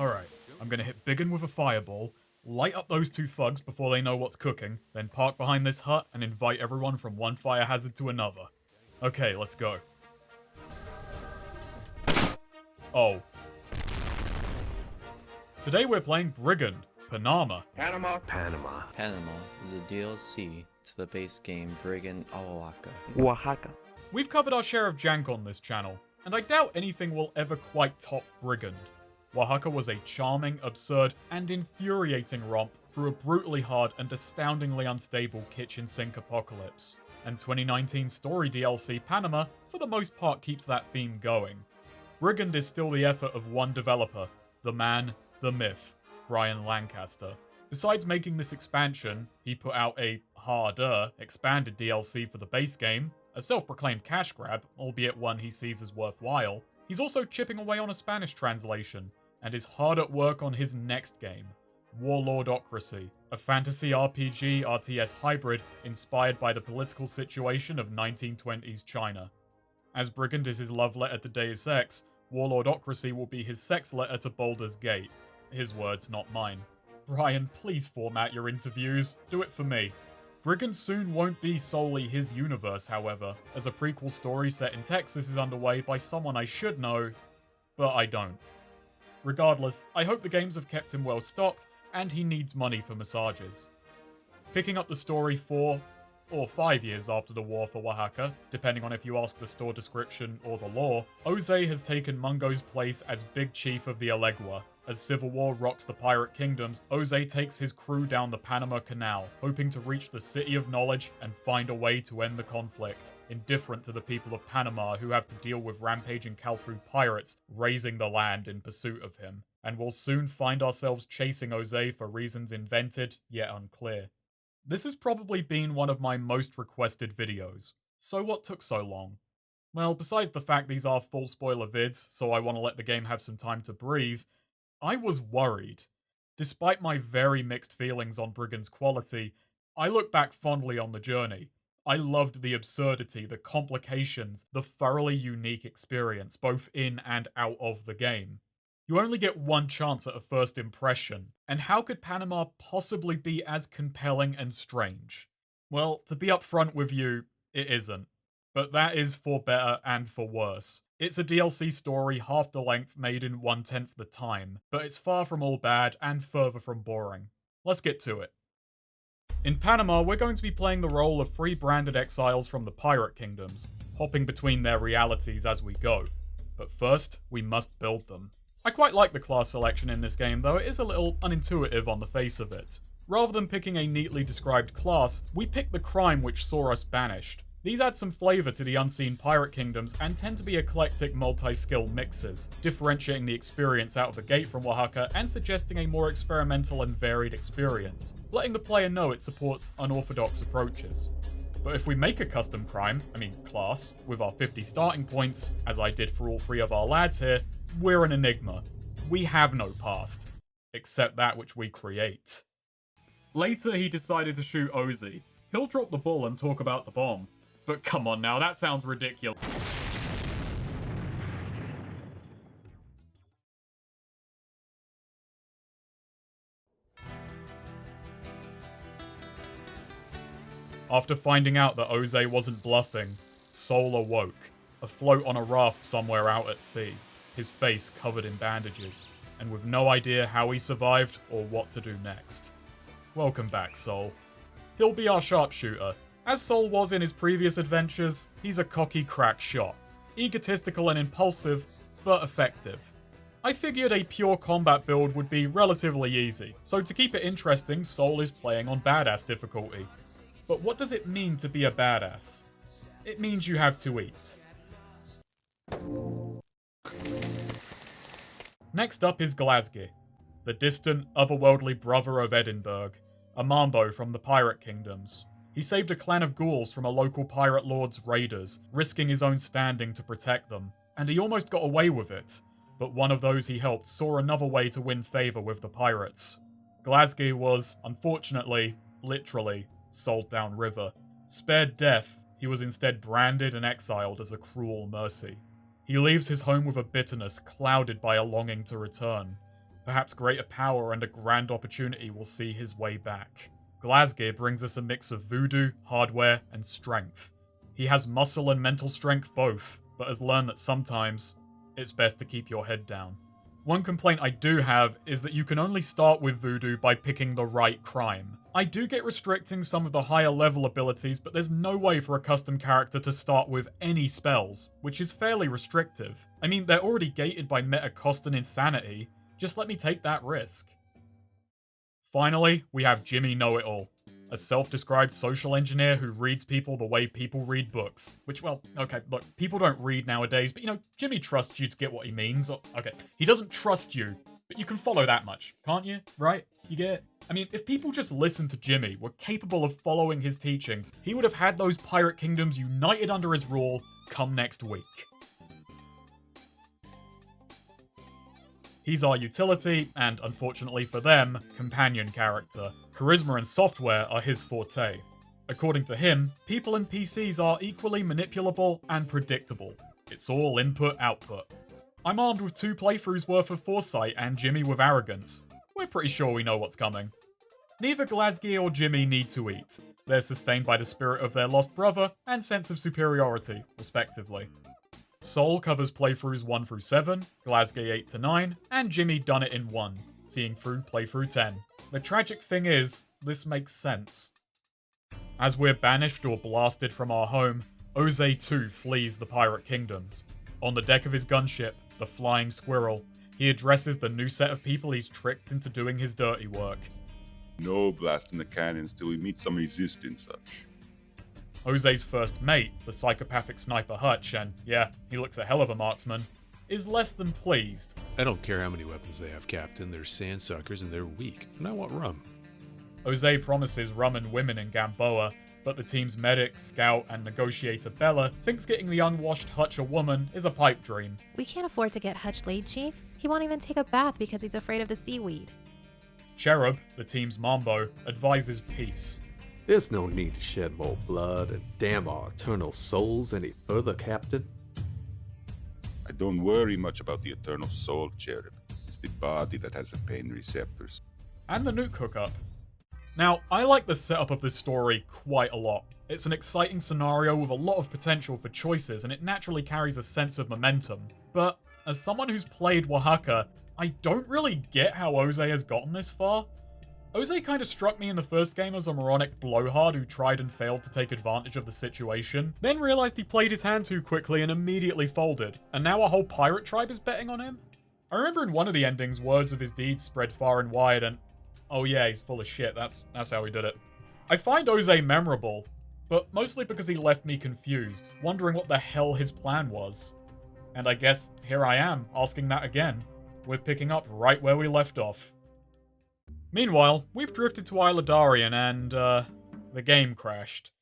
Alright, I'm gonna hit Biggin with a fireball, light up those two thugs before they know what's cooking, then park behind this hut and invite everyone from one fire hazard to another. Okay, let's go. Oh. Today we're playing Brigand Panama. Panama is a DLC to the base game Brigand Oaxaca. We've covered our share of jank on this channel, and I doubt anything will ever quite top Brigand. Oaxaca was a charming, absurd, and infuriating romp through a brutally hard and astoundingly unstable kitchen sink apocalypse. And 2019's story DLC Panama, for the most part, keeps that theme going. Brigand is still the effort of one developer, the man, the myth, Brian Lancaster. Besides making this expansion, he put out a harder, expanded DLC for the base game, a self-proclaimed cash grab, albeit one he sees as worthwhile. He's also chipping away on a Spanish translation, and is hard at work on his next game, Warlordocracy, a fantasy RPG RTS hybrid inspired by the political situation of 1920s China. As Brigand is his love letter to Deus Ex, Warlordocracy will be his sex letter to Baldur's Gate. His words, not mine. Brian, please format your interviews. Do it for me. Brigand soon won't be solely his universe, however, as a prequel story set in Texas is underway by someone I should know, but I don't. Regardless, I hope the games have kept him well stocked, and he needs money for massages. Picking up the story 4 or 5 years after the war for Oaxaca, depending on if you ask the store description or the lore, Ozee has taken Mungo's place as Big Chief of the Alegua. As civil war rocks the Pirate Kingdoms, Ozee takes his crew down the Panama Canal, hoping to reach the City of Knowledge and find a way to end the conflict, indifferent to the people of Panama who have to deal with rampaging Calfru pirates razing the land in pursuit of him, and we'll soon find ourselves chasing Ozee for reasons invented yet unclear. This has probably been one of my most requested videos. So what took so long? Well, besides the fact these are full spoiler vids, so I want to let the game have some time to breathe, I was worried. Despite my very mixed feelings on Brigand's quality, I look back fondly on the journey. I loved the absurdity, the complications, the thoroughly unique experience, both in and out of the game. You only get one chance at a first impression, and how could Panama possibly be as compelling and strange? Well, to be upfront with you, it isn't. But that is for better and for worse. It's a DLC story half the length made in 1/10 the time, but it's far from all bad and further from boring. Let's get to it. In Panama, we're going to be playing the role of 3 branded exiles from the Pirate Kingdoms, hopping between their realities as we go. But first, we must build them. I quite like the class selection in this game, though it is a little unintuitive on the face of it. Rather than picking a neatly described class, we pick the crime which saw us banished. These add some flavour to the unseen Pirate Kingdoms and tend to be eclectic multi-skill mixes, differentiating the experience out of the gate from Oaxaca and suggesting a more experimental and varied experience, letting the player know it supports unorthodox approaches. But if we make a custom class, with our 50 starting points, as I did for all 3 of our lads here, we're an enigma. We have no past, except that which we create. Later he decided to shoot Ozee. He'll drop the ball and talk about the bomb. But come on now, that sounds ridiculous. After finding out that Ozee wasn't bluffing, Saul awoke, afloat on a raft somewhere out at sea, his face covered in bandages, and with no idea how he survived or what to do next. Welcome back, Saul. He'll be our sharpshooter. As Saul was in his previous adventures, he's a cocky crack shot. Egotistical and impulsive, but effective. I figured a pure combat build would be relatively easy, so to keep it interesting, Saul is playing on badass difficulty. But what does it mean to be a badass? It means you have to eat. Next up is Glasgae, the distant, otherworldly brother of Edinburgh, a Mambo from the Pirate Kingdoms. He saved a clan of ghouls from a local pirate lord's raiders, risking his own standing to protect them, and he almost got away with it, but one of those he helped saw another way to win favour with the pirates. Glasgae was, unfortunately, literally, sold downriver. Spared death, he was instead branded and exiled as a cruel mercy. He leaves his home with a bitterness clouded by a longing to return. Perhaps greater power and a grand opportunity will see his way back. Glasgae brings us a mix of voodoo, hardware, and strength. He has muscle and mental strength both, but has learned that sometimes it's best to keep your head down. One complaint I do have is that you can only start with Voodoo by picking the right crime. I do get restricting some of the higher level abilities, but there's no way for a custom character to start with any spells, which is fairly restrictive. I mean, they're already gated by meta cost and insanity, just let me take that risk. Finally, we have Jimmy Know-It-All, a self-described social engineer who reads people the way people read books. Which, well, okay, look, people don't read nowadays, but Jimmy trusts you to get what he means. Okay, he doesn't trust you, but you can follow that much, can't you? Right? You get it? I mean, if people just listened to Jimmy, were capable of following his teachings, he would have had those pirate kingdoms united under his rule come next week. He's our utility, and unfortunately for them, companion character. Charisma and software are his forte. According to him, people and PCs are equally manipulable and predictable. It's all input-output. I'm armed with 2 playthroughs worth of foresight and Jimmy with arrogance. We're pretty sure we know what's coming. Neither Glasgae or Jimmy need to eat. They're sustained by the spirit of their lost brother and sense of superiority, respectively. Saul covers playthroughs 1 through 7, Glasgae 8 to 9, and Jimmy done it in 1, seeing through playthrough 10. The tragic thing is, this makes sense. As we're banished or blasted from our home, Ozee too flees the Pirate Kingdoms. On the deck of his gunship, the Flying Squirrel, he addresses the new set of people he's tricked into doing his dirty work. No blasting the cannons till we meet some resistance, such. Ozee's first mate, the psychopathic sniper Hutch, and yeah, he looks a hell of a marksman, is less than pleased. I don't care how many weapons they have, Captain. They're sandsuckers and they're weak, and I want rum. Ozee promises rum and women in Gamboa, but the team's medic, scout, and negotiator Bella thinks getting the unwashed Hutch a woman is a pipe dream. We can't afford to get Hutch laid, Chief. He won't even take a bath because he's afraid of the seaweed. Cherub, the team's Mambo, advises peace. There's no need to shed more blood and damn our eternal souls any further, Captain. I don't worry much about the eternal soul, Cherub. It's the body that has the pain receptors. And the nuke hookup. Now, I like the setup of this story quite a lot. It's an exciting scenario with a lot of potential for choices, and it naturally carries a sense of momentum. But, as someone who's played Oaxaca, I don't really get how Ozee has gotten this far. Ozee kind of struck me in the first game as a moronic blowhard who tried and failed to take advantage of the situation, then realized he played his hand too quickly and immediately folded, and now a whole pirate tribe is betting on him? I remember in one of the endings, words of his deeds spread far and wide, and oh yeah, he's full of shit, that's how he did it. I find Ozee memorable, but mostly because he left me confused, wondering what the hell his plan was. And I guess here I am, asking that again. We're picking up right where we left off. Meanwhile, we've drifted to Isla Darien and, the game crashed.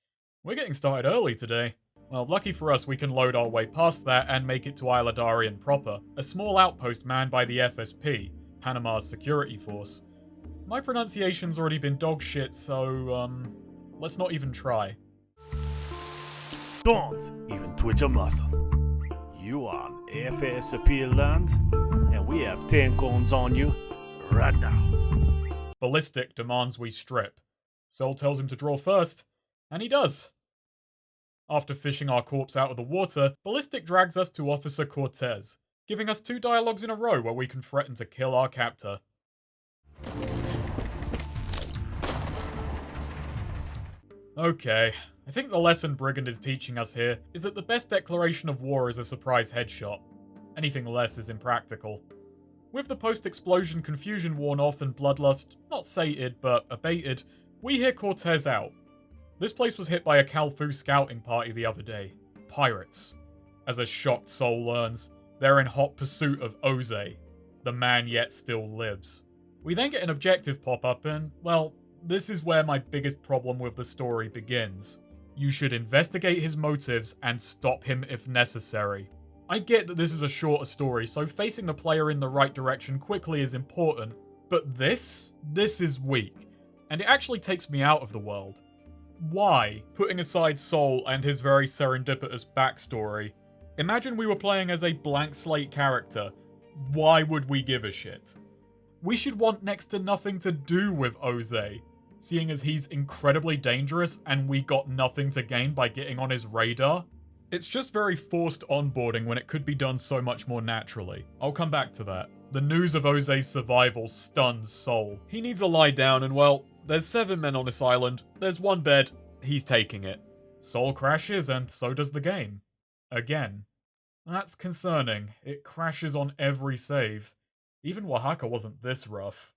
We're getting started early today. Well, lucky for us, we can load our way past that and make it to Isla Darien proper, a small outpost manned by the FSP, Panama's security force. My pronunciation's already been dog shit, so, let's not even try. Don't even twitch a muscle. You are on FSP land, and we have 10 guns on you right now. Ballistic demands we strip. Saul tells him to draw first, and he does. After fishing our corpse out of the water, Ballistic drags us to Officer Cortez, giving us 2 dialogues in a row where we can threaten to kill our captor. Okay, I think the lesson Brigand is teaching us here is that the best declaration of war is a surprise headshot. Anything less is impractical. With the post-explosion confusion worn off and bloodlust, not sated but abated, we hear Cortez out. This place was hit by a Calfu scouting party the other day. Pirates. As a shocked Saul learns, they're in hot pursuit of Ozee. The man yet still lives. We then get an objective pop up and, well, this is where my biggest problem with the story begins. You should investigate his motives and stop him if necessary. I get that this is a shorter story, so facing the player in the right direction quickly is important, but this is weak, and it actually takes me out of the world. Why? Putting aside Saul and his very serendipitous backstory, imagine we were playing as a blank slate character. Why would we give a shit? we should want next to nothing to do with Ozee, seeing as he's incredibly dangerous and we got nothing to gain by getting on his radar. It's just very forced onboarding when it could be done so much more naturally. I'll come back to that. The news of Ozee's survival stuns Saul. He needs a lie down and well, there's 7 men on this island, there's 1 bed, he's taking it. Saul crashes and so does the game. Again. That's concerning. It crashes on every save. Even Oaxaca wasn't this rough.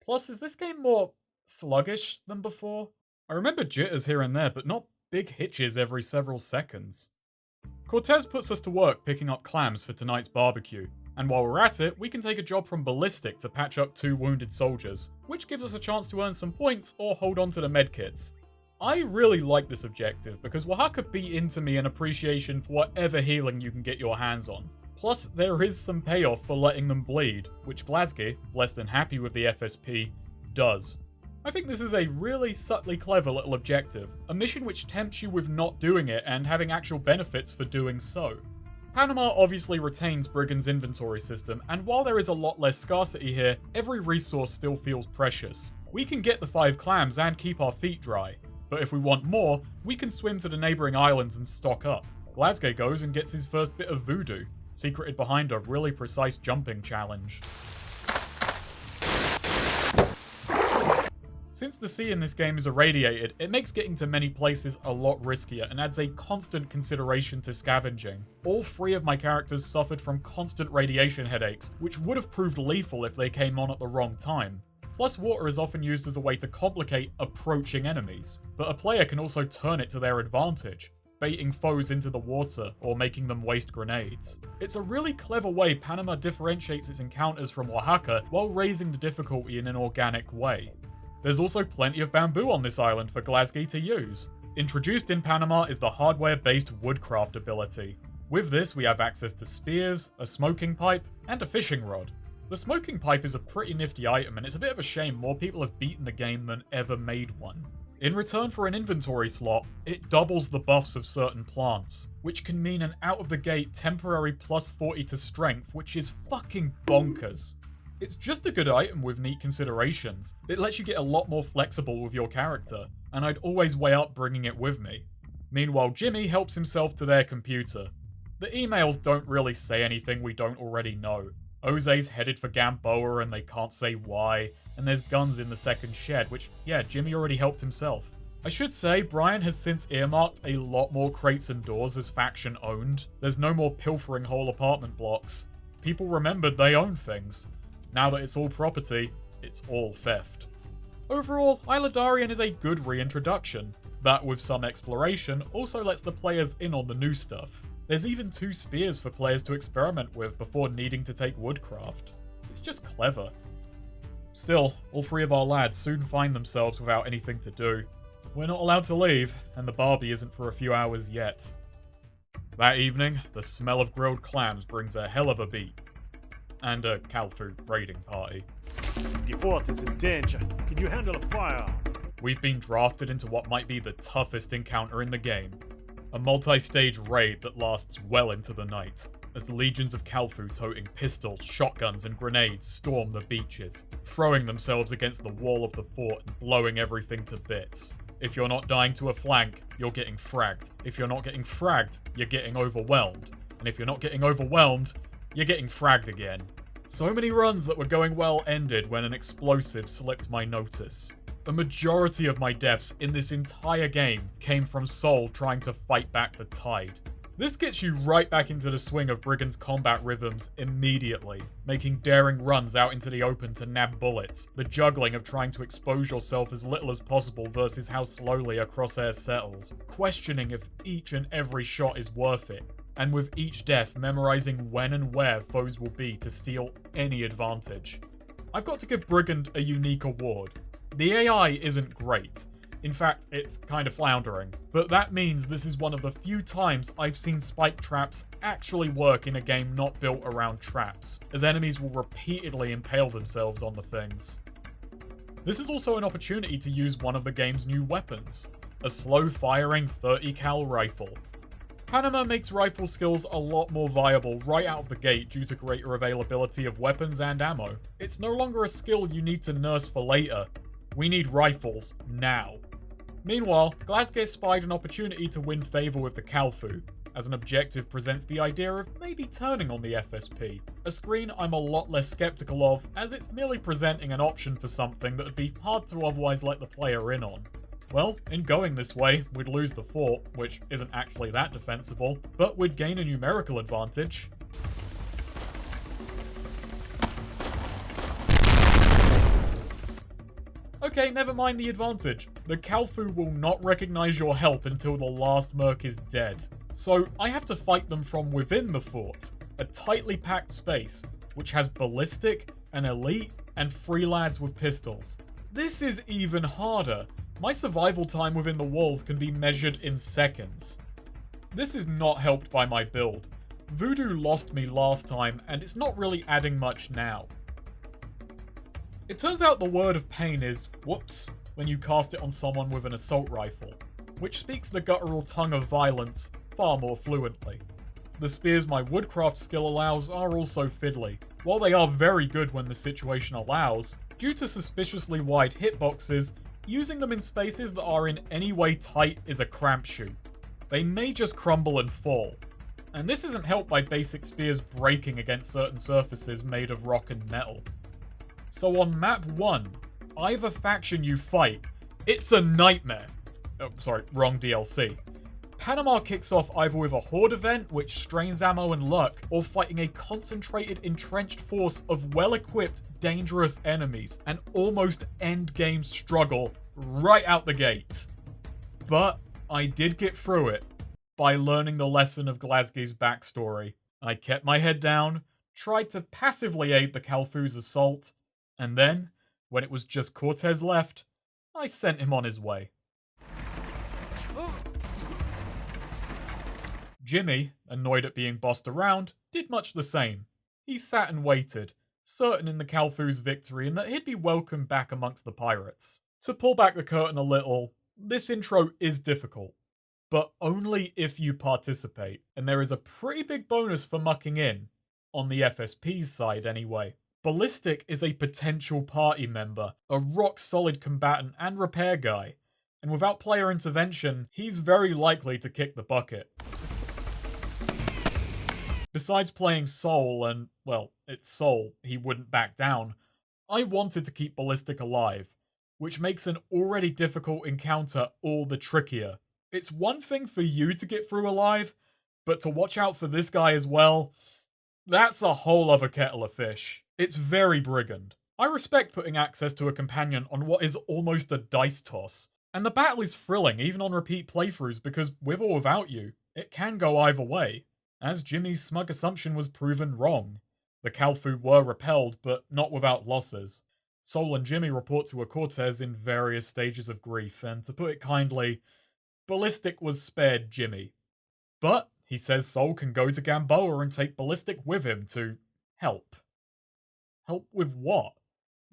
Plus, is this game more sluggish than before? I remember jitters here and there, but not big hitches every several seconds. Cortez puts us to work picking up clams for tonight's barbecue, and while we're at it, we can take a job from Ballistic to patch up 2 wounded soldiers, which gives us a chance to earn some points or hold on to the medkits. I really like this objective because Oaxaca beat into me an appreciation for whatever healing you can get your hands on. Plus, there is some payoff for letting them bleed, which Glasgae, blessed and happy with the FSP, does. I think this is a really subtly clever little objective, a mission which tempts you with not doing it and having actual benefits for doing so. Panama obviously retains Brigand's inventory system, and while there is a lot less scarcity here, every resource still feels precious. We can get the 5 clams and keep our feet dry, but if we want more, we can swim to the neighbouring islands and stock up. Glasgae goes and gets his first bit of voodoo, secreted behind a really precise jumping challenge. Since the sea in this game is irradiated, it makes getting to many places a lot riskier and adds a constant consideration to scavenging. All 3 of my characters suffered from constant radiation headaches, which would have proved lethal if they came on at the wrong time. Plus, water is often used as a way to complicate approaching enemies, but a player can also turn it to their advantage, baiting foes into the water or making them waste grenades. It's a really clever way Panama differentiates its encounters from Oaxaca while raising the difficulty in an organic way. There's also plenty of bamboo on this island for Glasgae to use. Introduced in Panama is the hardware-based woodcraft ability. With this, we have access to spears, a smoking pipe, and a fishing rod. The smoking pipe is a pretty nifty item, and it's a bit of a shame more people have beaten the game than ever made one. In return for an inventory slot, it doubles the buffs of certain plants, which can mean an out-of-the-gate temporary plus 40 to strength, which is fucking bonkers. It's just a good item with neat considerations. It lets you get a lot more flexible with your character, and I'd always weigh up bringing it with me. Meanwhile, Jimmy helps himself to their computer. The emails don't really say anything we don't already know. Ozee's headed for Gamboa and they can't say why, and there's guns in the second shed, which, yeah, Jimmy already helped himself. I should say, Brian has since earmarked a lot more crates and doors as faction owned. There's no more pilfering whole apartment blocks. People remembered they own things. Now that it's all property, it's all theft. Overall, Isla Darien is a good reintroduction. That, with some exploration, also lets the players in on the new stuff. There's even 2 spears for players to experiment with before needing to take woodcraft. It's just clever. Still, all 3 of our lads soon find themselves without anything to do. We're not allowed to leave, and the barbie isn't for a few hours yet. That evening, the smell of grilled clams brings a hell of a beat. And a Calfu raiding party. The fort is in danger. Can you handle a firearm? We've been drafted into what might be the toughest encounter in the game. A multi-stage raid that lasts well into the night, as legions of Calfu toting pistols, shotguns and grenades storm the beaches, throwing themselves against the wall of the fort and blowing everything to bits. If you're not dying to a flank, you're getting fragged. If you're not getting fragged, you're getting overwhelmed. And if you're not getting overwhelmed, you're getting fragged again. So many runs that were going well ended when an explosive slipped my notice. A majority of my deaths in this entire game came from Saul trying to fight back the tide. This gets you right back into the swing of Brigand's combat rhythms immediately, making daring runs out into the open to nab bullets, the juggling of trying to expose yourself as little as possible versus how slowly a crosshair settles, questioning if each and every shot is worth it, and with each death memorizing when and where foes will be to steal any advantage. I've got to give Brigand a unique award. The AI isn't great. In fact, it's kind of floundering. But that means this is one of the few times I've seen spike traps actually work in a game not built around traps, as enemies will repeatedly impale themselves on the things. This is also an opportunity to use one of the game's new weapons, a slow-firing 30 cal rifle. Panama makes rifle skills a lot more viable right out of the gate due to greater availability of weapons and ammo. It's no longer a skill you need to nurse for later. We need rifles now. Meanwhile, Glasgae spied an opportunity to win favour with the Calfu, as an objective presents the idea of maybe turning on the FSP, a screen I'm a lot less skeptical of as it's merely presenting an option for something that would be hard to otherwise let the player in on. Well, in going this way, we'd lose the fort, which isn't actually that defensible, but we'd gain a numerical advantage. Okay, never mind the advantage. The Calfu will not recognize your help until the last merc is dead. So I have to fight them from within the fort, a tightly packed space, which has ballistic, an elite, and 3 lads with pistols. This is even harder. My survival time within the walls can be measured in seconds. This is not helped by my build. Voodoo lost me last time, and it's not really adding much now. It turns out the word of pain is whoops when you cast it on someone with an assault rifle, which speaks the guttural tongue of violence far more fluently. The spears my woodcraft skill allows are also fiddly. While they are very good when the situation allows, due to suspiciously wide hitboxes, using them in spaces that are in any way tight is a crapshoot. They may just crumble and fall. And this isn't helped by basic spears breaking against certain surfaces made of rock and metal. So on map 1, either faction you fight, it's a nightmare. Oh, sorry, wrong DLC. Panama kicks off either with a horde event, which strains ammo and luck, or fighting a concentrated, entrenched force of well-equipped, dangerous enemies, an almost endgame struggle right out the gate. But I did get through it by learning the lesson of Glasgae's backstory. I kept my head down, tried to passively aid the Calfu's assault, and then, when it was just Cortez left, I sent him on his way. Jimmy, annoyed at being bossed around, did much the same. He sat and waited, certain in the Calfu's victory and that he'd be welcomed back amongst the pirates. To pull back the curtain a little, this intro is difficult, but only if you participate, and there is a pretty big bonus for mucking in, on the FSP's side anyway. Ballistic is a potential party member, a rock-solid combatant and repair guy, and without player intervention, he's very likely to kick the bucket. Besides playing Saul, and, well, it's Saul, he wouldn't back down, I wanted to keep Ballistic alive, which makes an already difficult encounter all the trickier. It's one thing for you to get through alive, but to watch out for this guy as well, that's a whole other kettle of fish. It's very Brigand. I respect putting access to a companion on what is almost a dice toss, and the battle is thrilling even on repeat playthroughs because with or without you, it can go either way. As Jimmy's smug assumption was proven wrong. The Calfu were repelled, but not without losses. Saul and Jimmy report to a Cortez in various stages of grief, and to put it kindly, Ballistic was spared Jimmy. But he says Saul can go to Gamboa and take Ballistic with him to help. Help with what?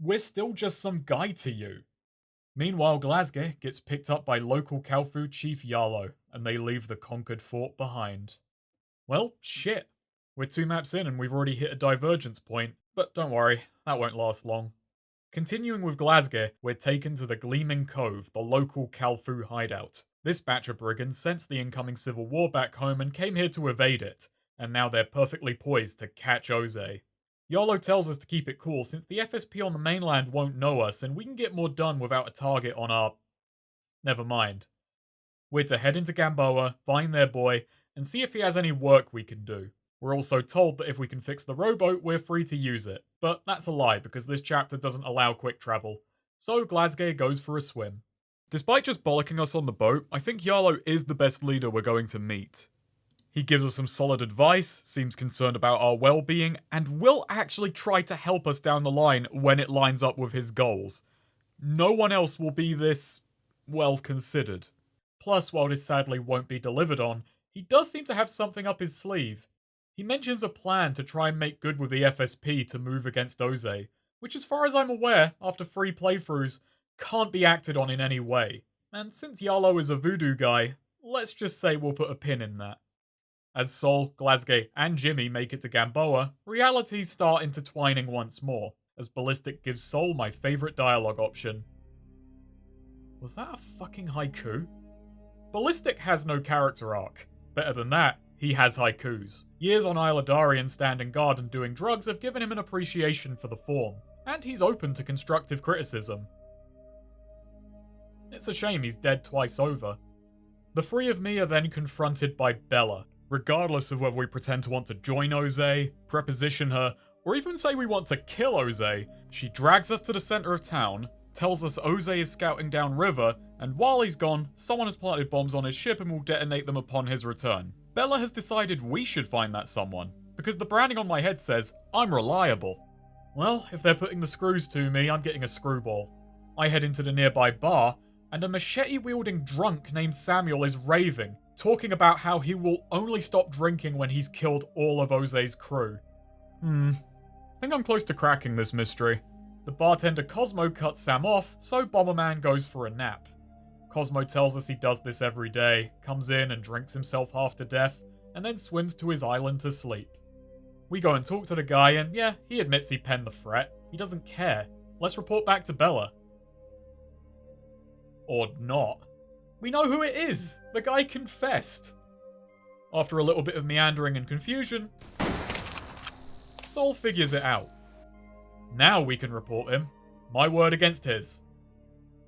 We're still just some guy to you. Meanwhile, Glasgae gets picked up by local Calfu chief Yarlo, and they leave the conquered fort behind. Well, shit. We're 2 maps in and we've already hit a divergence point, but don't worry, that won't last long. Continuing with Glasgae, we're taken to the Gleaming Cove, the local Calfu hideout. This batch of brigands sensed the incoming civil war back home and came here to evade it, and now they're perfectly poised to catch Ozee. Yarlo tells us to keep it cool since the FSP on the mainland won't know us and we can get more done without a target on our... Never mind. We're to head into Gamboa, find their boy, and see if he has any work we can do. We're also told that if we can fix the rowboat, we're free to use it. But that's a lie, because this chapter doesn't allow quick travel. So Glasgae goes for a swim. Despite just bollocking us on the boat, I think Yarlo is the best leader we're going to meet. He gives us some solid advice, seems concerned about our well-being, and will actually try to help us down the line when it lines up with his goals. No one else will be this, well, considered. Plus, while this sadly won't be delivered on, he does seem to have something up his sleeve. He mentions a plan to try and make good with the FSP to move against Ozee, which as far as I'm aware, after 3 playthroughs, can't be acted on in any way. And since Yarlo is a voodoo guy, let's just say we'll put a pin in that. As Saul, Glasgae, and Jimmy make it to Gamboa, realities start intertwining once more, as Ballistic gives Saul my favourite dialogue option. Was that a fucking haiku? Ballistic has no character arc. Better than that, he has haikus. Years on Isla Darien standing guard and doing drugs have given him an appreciation for the form, and he's open to constructive criticism. It's a shame he's dead twice over. The three of me are then confronted by Bella. Regardless of whether we pretend to want to join Ozee, preposition her, or even say we want to kill Ozee, she drags us to the centre of town, tells us Ozee is scouting downriver, and while he's gone, someone has planted bombs on his ship and will detonate them upon his return. Bella has decided we should find that someone, because the branding on my head says, I'm reliable. Well, if they're putting the screws to me, I'm getting a screwball. I head into the nearby bar, and a machete-wielding drunk named Samuel is raving, talking about how he will only stop drinking when he's killed all of Ozee's crew. I think I'm close to cracking this mystery. The bartender Cosmo cuts Sam off, so Bomberman goes for a nap. Cosmo tells us he does this every day, comes in and drinks himself half to death, and then swims to his island to sleep. We go and talk to the guy, and yeah, he admits he penned the threat. He doesn't care. Let's report back to Bella. Or not. We know who it is! The guy confessed! After a little bit of meandering and confusion, Saul figures it out. Now we can report him. My word against his.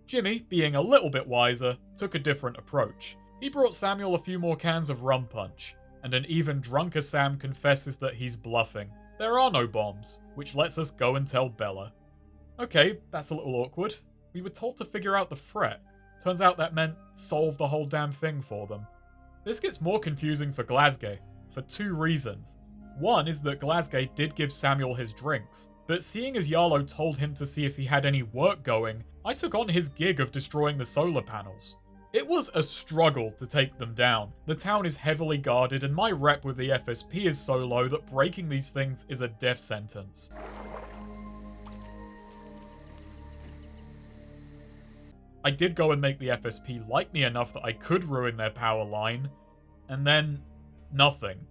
Jimmy, being a little bit wiser, took a different approach. He brought Samuel a few more cans of rum punch, and an even drunker Sam confesses that he's bluffing. There are no bombs, which lets us go and tell Bella. Okay, that's a little awkward. We were told to figure out the threat. Turns out that meant solve the whole damn thing for them. This gets more confusing for Glasgae, for two reasons. One is that Glasgae did give Samuel his drinks, but seeing as Yarlo told him to see if he had any work going, I took on his gig of destroying the solar panels. It was a struggle to take them down. The town is heavily guarded and my rep with the FSP is so low that breaking these things is a death sentence. I did go and make the FSP like me enough that I could ruin their power line, and then nothing.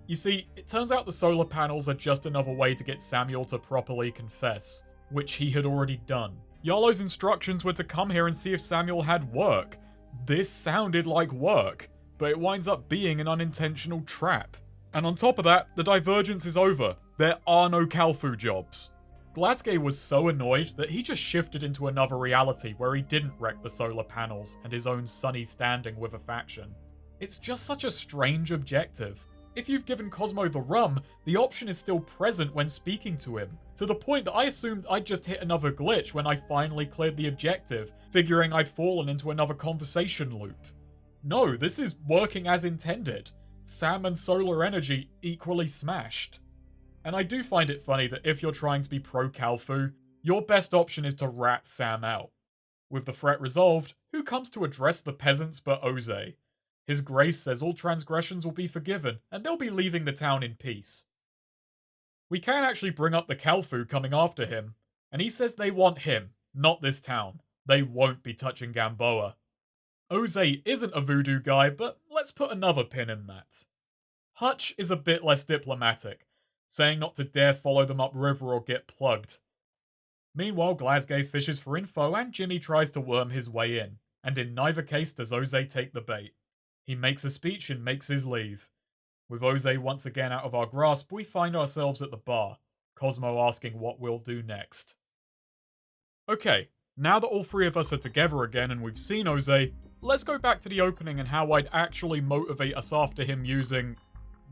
You see, it turns out the solar panels are just another way to get Samuel to properly confess, which he had already done. Yarlo's instructions were to come here and see if Samuel had work. This sounded like work, but it winds up being an unintentional trap. And on top of that, the divergence is over. There are no Kalfu jobs. Glasgae was so annoyed that he just shifted into another reality where he didn't wreck the solar panels and his own sunny standing with a faction. It's just such a strange objective. If you've given Cosmo the rum, the option is still present when speaking to him, to the point that I assumed I'd just hit another glitch when I finally cleared the objective, figuring I'd fallen into another conversation loop. No, this is working as intended. Sam and solar energy equally smashed. And I do find it funny that if you're trying to be pro-Kalfu, your best option is to rat Sam out. With the threat resolved, who comes to address the peasants but Ozee? His Grace says all transgressions will be forgiven, and they'll be leaving the town in peace. We can actually bring up the Kalfu coming after him, and he says they want him, not this town. They won't be touching Gamboa. Ozee isn't a voodoo guy, but let's put another pin in that. Hutch is a bit less diplomatic, saying not to dare follow them upriver or get plugged. Meanwhile, Glasgae fishes for info and Jimmy tries to worm his way in, and in neither case does Ozee take the bait. He makes a speech and makes his leave. With Ozee once again out of our grasp, we find ourselves at the bar, Cosmo asking what we'll do next. Okay, now that all three of us are together again and we've seen Ozee, let's go back to the opening and how I'd actually motivate us after him using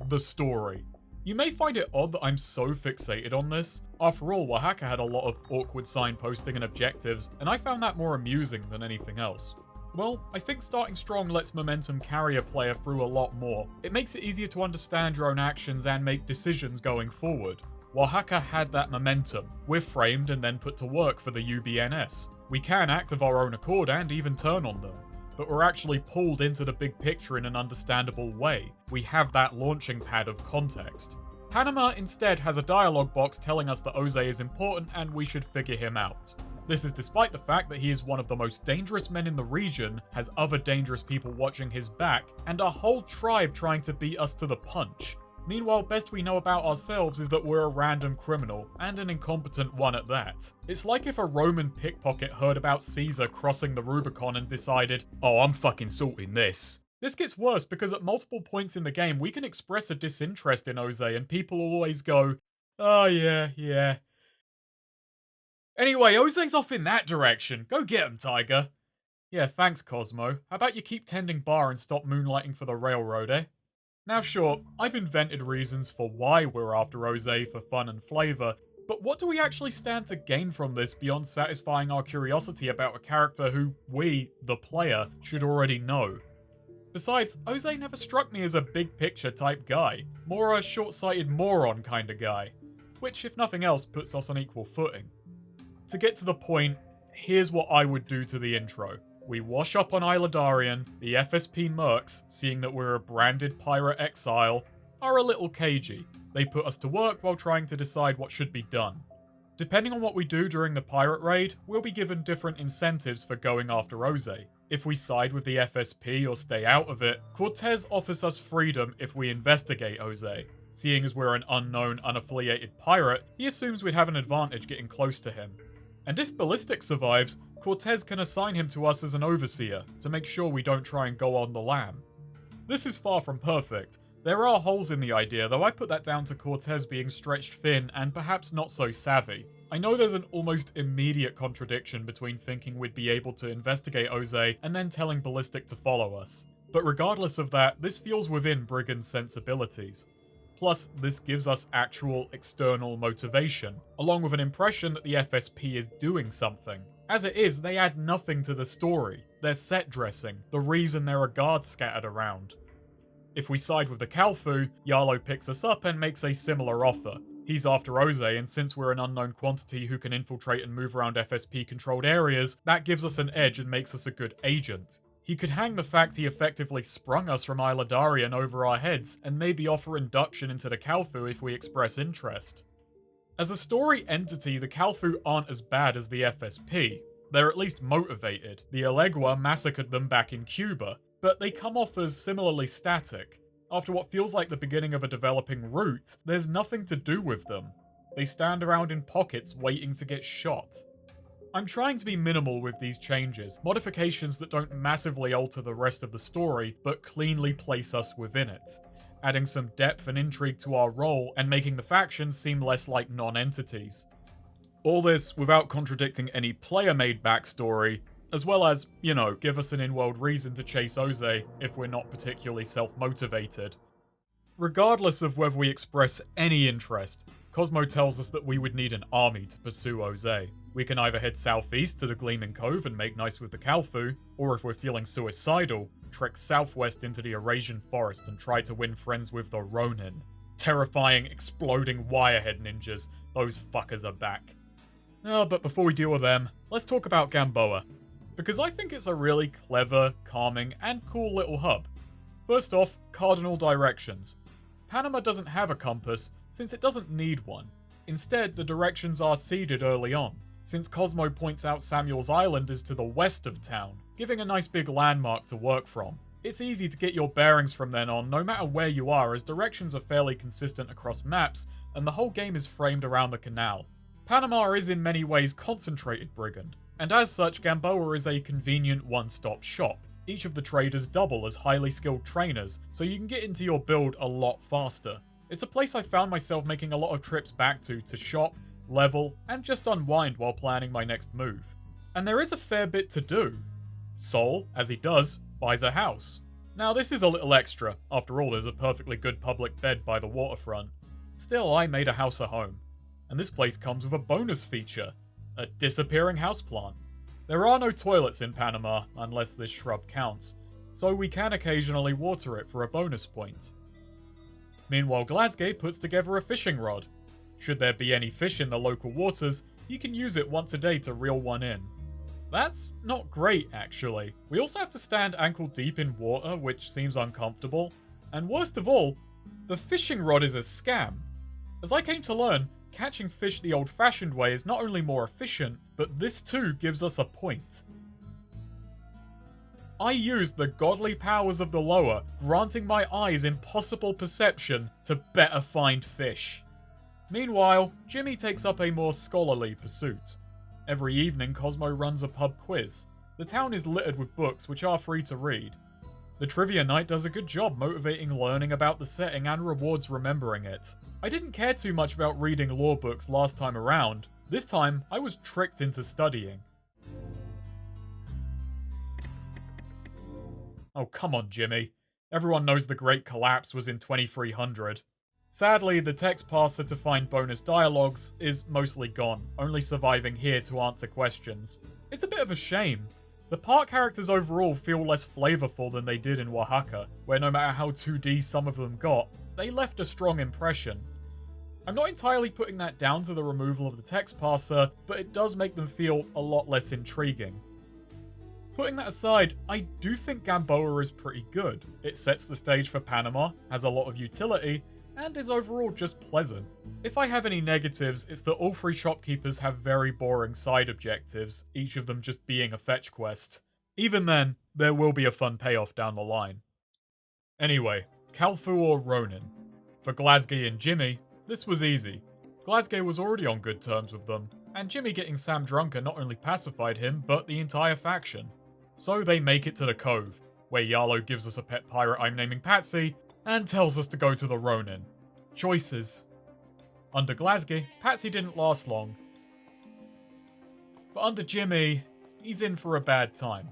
the story. You may find it odd that I'm so fixated on this. After all, Oaxaca had a lot of awkward signposting and objectives, and I found that more amusing than anything else. Well, I think starting strong lets momentum carry a player through a lot more. It makes it easier to understand your own actions and make decisions going forward. Oaxaca had that momentum. We're framed and then put to work for the UBNS. We can act of our own accord and even turn on them, but we're actually pulled into the big picture in an understandable way. We have that launching pad of context. Panama instead has a dialogue box telling us that Ozee is important and we should figure him out. This is despite the fact that he is one of the most dangerous men in the region, has other dangerous people watching his back, and a whole tribe trying to beat us to the punch. Meanwhile, best we know about ourselves is that we're a random criminal, and an incompetent one at that. It's like if a Roman pickpocket heard about Caesar crossing the Rubicon and decided, oh, I'm fucking sorting this. This gets worse because at multiple points in the game we can express a disinterest in Ozee and people always go, oh yeah. Anyway, Ozee's off in that direction. Go get him, Tiger. Yeah, thanks, Cosmo. How about you keep tending bar and stop moonlighting for the railroad, eh? Now sure, I've invented reasons for why we're after Ozee for fun and flavour, but what do we actually stand to gain from this beyond satisfying our curiosity about a character who we, the player, should already know? Besides, Ozee never struck me as a big picture type guy, more a short-sighted moron kinda guy, which if nothing else puts us on equal footing. To get to the point, here's what I would do to the intro. We wash up on Isla Darien, the FSP mercs, seeing that we're a branded pirate exile, are a little cagey. They put us to work while trying to decide what should be done. Depending on what we do during the pirate raid, we'll be given different incentives for going after Ozee. If we side with the FSP or stay out of it, Cortez offers us freedom if we investigate Ozee. Seeing as we're an unknown, unaffiliated pirate, he assumes we'd have an advantage getting close to him. And if Ballistic survives, Cortez can assign him to us as an overseer, to make sure we don't try and go on the lam. This is far from perfect. There are holes in the idea, though I put that down to Cortez being stretched thin and perhaps not so savvy. I know there's an almost immediate contradiction between thinking we'd be able to investigate Ozee and then telling Ballistic to follow us. But regardless of that, this feels within Brigand's sensibilities. Plus, this gives us actual external motivation, along with an impression that the FSP is doing something. As it is, they add nothing to the story. They're set dressing, the reason there are guards scattered around. If we side with the Kalfu, Yarlo picks us up and makes a similar offer. He's after Ozee, and since we're an unknown quantity who can infiltrate and move around FSP-controlled areas, that gives us an edge and makes us a good agent. He could hang the fact he effectively sprung us from Isla Darien over our heads, and maybe offer induction into the Kalfu if we express interest. As a story entity, the Kalfu aren't as bad as the FSP. They're at least motivated. The Elegua massacred them back in Cuba, but they come off as similarly static. After what feels like the beginning of a developing route, there's nothing to do with them. They stand around in pockets waiting to get shot. I'm trying to be minimal with these changes, modifications that don't massively alter the rest of the story, but cleanly place us within it, adding some depth and intrigue to our role and making the factions seem less like non-entities. All this without contradicting any player-made backstory, as well as, give us an in-world reason to chase Ozee if we're not particularly self-motivated. Regardless of whether we express any interest, Cosmo tells us that we would need an army to pursue Ozee. We can either head southeast to the Gleaming Cove and make nice with the Kalfu, or if we're feeling suicidal, trek southwest into the Arrajian forest and try to win friends with the Ronin. Terrifying, exploding wirehead ninjas, those fuckers are back. But before we deal with them, let's talk about Gamboa, because I think it's a really clever, calming, and cool little hub. First off, cardinal directions. Panama doesn't have a compass, since it doesn't need one. Instead, the directions are seeded early on, since Cosmo points out Samuel's Island is to the west of town, giving a nice big landmark to work from. It's easy to get your bearings from then on, no matter where you are, as directions are fairly consistent across maps, and the whole game is framed around the canal. Panama is in many ways concentrated Brigand, and as such, Gamboa is a convenient one-stop shop. Each of the traders double as highly skilled trainers, so you can get into your build a lot faster. It's a place I found myself making a lot of trips back to shop, level, and just unwind while planning my next move. And there is a fair bit to do. Saul, as he does, buys a house. Now this is a little extra, after all there's a perfectly good public bed by the waterfront. Still, I made a house a home. And this place comes with a bonus feature, a disappearing houseplant. There are no toilets in Panama, unless this shrub counts, so we can occasionally water it for a bonus point. Meanwhile, Glasgae puts together a fishing rod. Should there be any fish in the local waters, you can use it once a day to reel one in. That's not great, actually. We also have to stand ankle deep in water, which seems uncomfortable. And worst of all, the fishing rod is a scam. As I came to learn, catching fish the old-fashioned way is not only more efficient, but this too gives us a point. I used the godly powers of the lower, granting my eyes impossible perception to better find fish. Meanwhile, Jimmy takes up a more scholarly pursuit. Every evening, Cosmo runs a pub quiz. The town is littered with books which are free to read. The trivia night does a good job motivating learning about the setting and rewards remembering it. I didn't care too much about reading lore books last time around. This time, I was tricked into studying. Oh, come on, Jimmy. Everyone knows the Great Collapse was in 2300. Sadly, the text parser to find bonus dialogues is mostly gone, only surviving here to answer questions. It's a bit of a shame. The part characters overall feel less flavorful than they did in Oaxaca, where no matter how 2D some of them got, they left a strong impression. I'm not entirely putting that down to the removal of the text parser, but it does make them feel a lot less intriguing. Putting that aside, I do think Gamboa is pretty good. It sets the stage for Panama, has a lot of utility, and is overall just pleasant. If I have any negatives, it's that all three shopkeepers have very boring side objectives, each of them just being a fetch quest. Even then, there will be a fun payoff down the line. Anyway, Kalfu or Ronin. For Glasgae and Jimmy, this was easy. Glasgae was already on good terms with them, and Jimmy getting Sam drunker not only pacified him, but the entire faction. So they make it to the Cove, where Yarlo gives us a pet pirate I'm naming Patsy, and tells us to go to the Ronin. Choices. Under Glasgae, Patsy didn't last long. But under Jimmy, he's in for a bad time.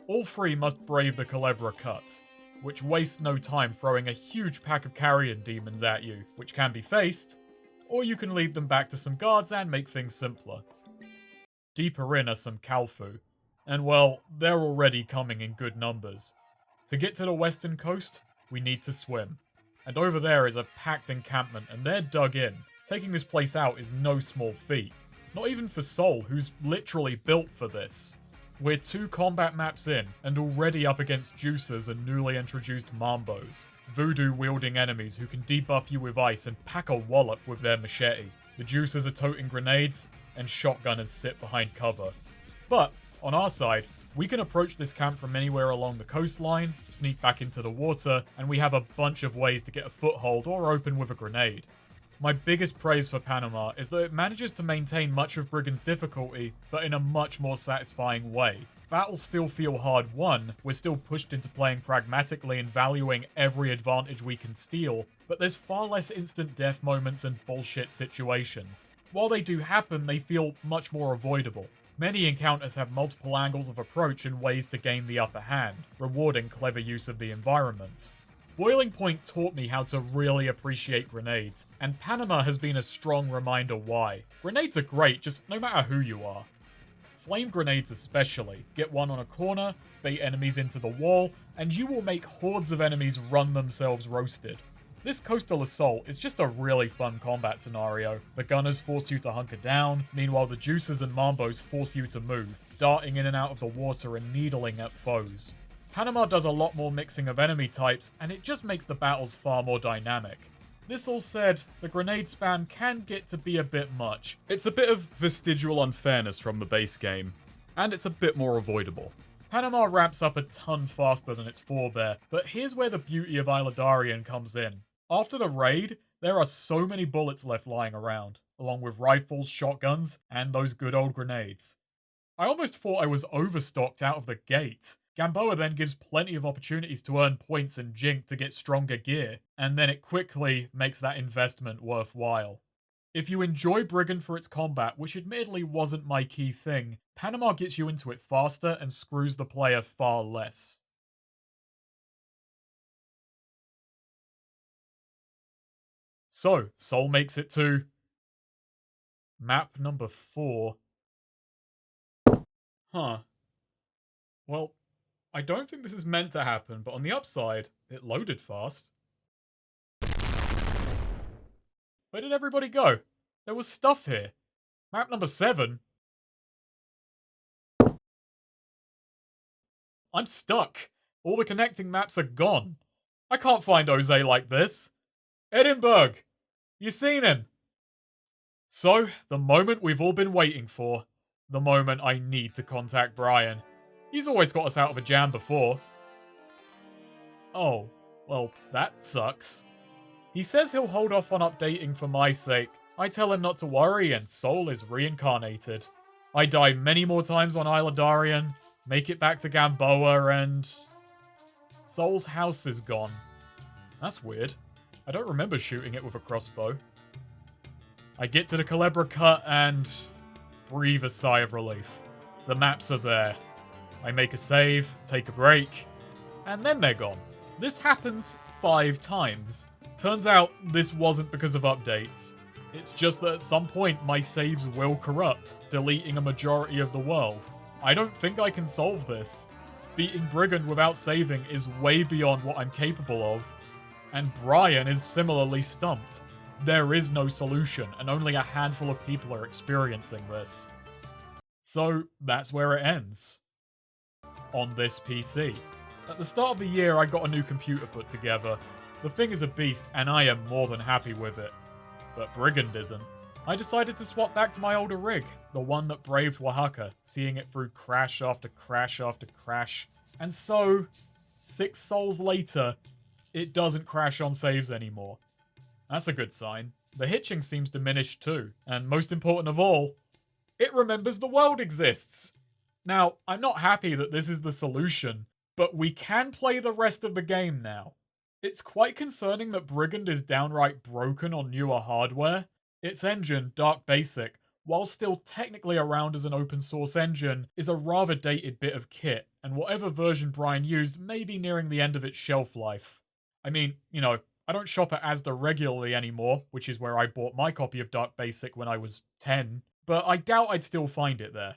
All three must brave the Culebra Cut, which wastes no time throwing a huge pack of carrion demons at you, which can be faced, or you can lead them back to some guards and make things simpler. Deeper in are some Kalfu, and well, they're already coming in good numbers. To get to the western coast, we need to swim. And over there is a packed encampment, and they're dug in. Taking this place out is no small feat. Not even for Saul, who's literally built for this. We're 2 combat maps in, and already up against juicers and newly introduced mambos. Voodoo-wielding enemies who can debuff you with ice and pack a wallop with their machete. The juicers are toting grenades, and shotgunners sit behind cover. But, on our side, we can approach this camp from anywhere along the coastline, sneak back into the water, and we have a bunch of ways to get a foothold or open with a grenade. My biggest praise for Panama is that it manages to maintain much of Brigand's difficulty, but in a much more satisfying way. Battles still feel hard won, we're still pushed into playing pragmatically and valuing every advantage we can steal, but there's far less instant death moments and bullshit situations. While they do happen, they feel much more avoidable. Many encounters have multiple angles of approach and ways to gain the upper hand, rewarding clever use of the environment. Boiling Point taught me how to really appreciate grenades, and Panama has been a strong reminder why. Grenades are great, just no matter who you are. Flame grenades especially. Get one on a corner, bait enemies into the wall, and you will make hordes of enemies run themselves roasted. This coastal assault is just a really fun combat scenario. The gunners force you to hunker down, meanwhile the juicers and mambos force you to move, darting in and out of the water and needling at foes. Panama does a lot more mixing of enemy types, and it just makes the battles far more dynamic. This all said, the grenade spam can get to be a bit much. It's a bit of vestigial unfairness from the base game, and it's a bit more avoidable. Panama wraps up a ton faster than its forebear, but here's where the beauty of Isla Darien comes in. After the raid, there are so many bullets left lying around, along with rifles, shotguns, and those good old grenades. I almost thought I was overstocked out of the gate. Gamboa then gives plenty of opportunities to earn points and jink to get stronger gear, and then it quickly makes that investment worthwhile. If you enjoy Brigand for its combat, which admittedly wasn't my key thing, Panama gets you into it faster and screws the player far less. So, Saul makes it to map number 4. Huh. Well, I don't think this is meant to happen, but on the upside, it loaded fast. Where did everybody go? There was stuff here. Map number 7? I'm stuck. All the connecting maps are gone. I can't find Ozee like this. Edinburgh! You seen him? So, the moment we've all been waiting for. The moment I need to contact Brian. He's always got us out of a jam before. Oh, well, that sucks. He says he'll hold off on updating for my sake. I tell him not to worry, and Saul is reincarnated. I die many more times on Isla Darien, make it back to Gamboa, and Saul's house is gone. That's weird. I don't remember shooting it with a crossbow. I get to the Culebra Cut and breathe a sigh of relief. The maps are there. I make a save, take a break, and then they're gone. This happens 5 times. Turns out this wasn't because of updates. It's just that at some point my saves will corrupt, deleting a majority of the world. I don't think I can solve this. Beating Brigand without saving is way beyond what I'm capable of, and Brian is similarly stumped. There is no solution, and only a handful of people are experiencing this. So that's where it ends. On this PC. At the start of the year, I got a new computer put together. The thing is a beast, and I am more than happy with it. But Brigand isn't. I decided to swap back to my older rig, the one that braved Oaxaca, seeing it through crash after crash after crash. And so, 6 souls later, it doesn't crash on saves anymore. That's a good sign. The hitching seems diminished too, and most important of all, it remembers the world exists. Now, I'm not happy that this is the solution, but we can play the rest of the game now. It's quite concerning that Brigand is downright broken on newer hardware. Its engine, Dark Basic, while still technically around as an open source engine, is a rather dated bit of kit, and whatever version Brian used may be nearing the end of its shelf life. I mean, I don't shop at Asda regularly anymore, which is where I bought my copy of Dark Basic when I was 10, but I doubt I'd still find it there.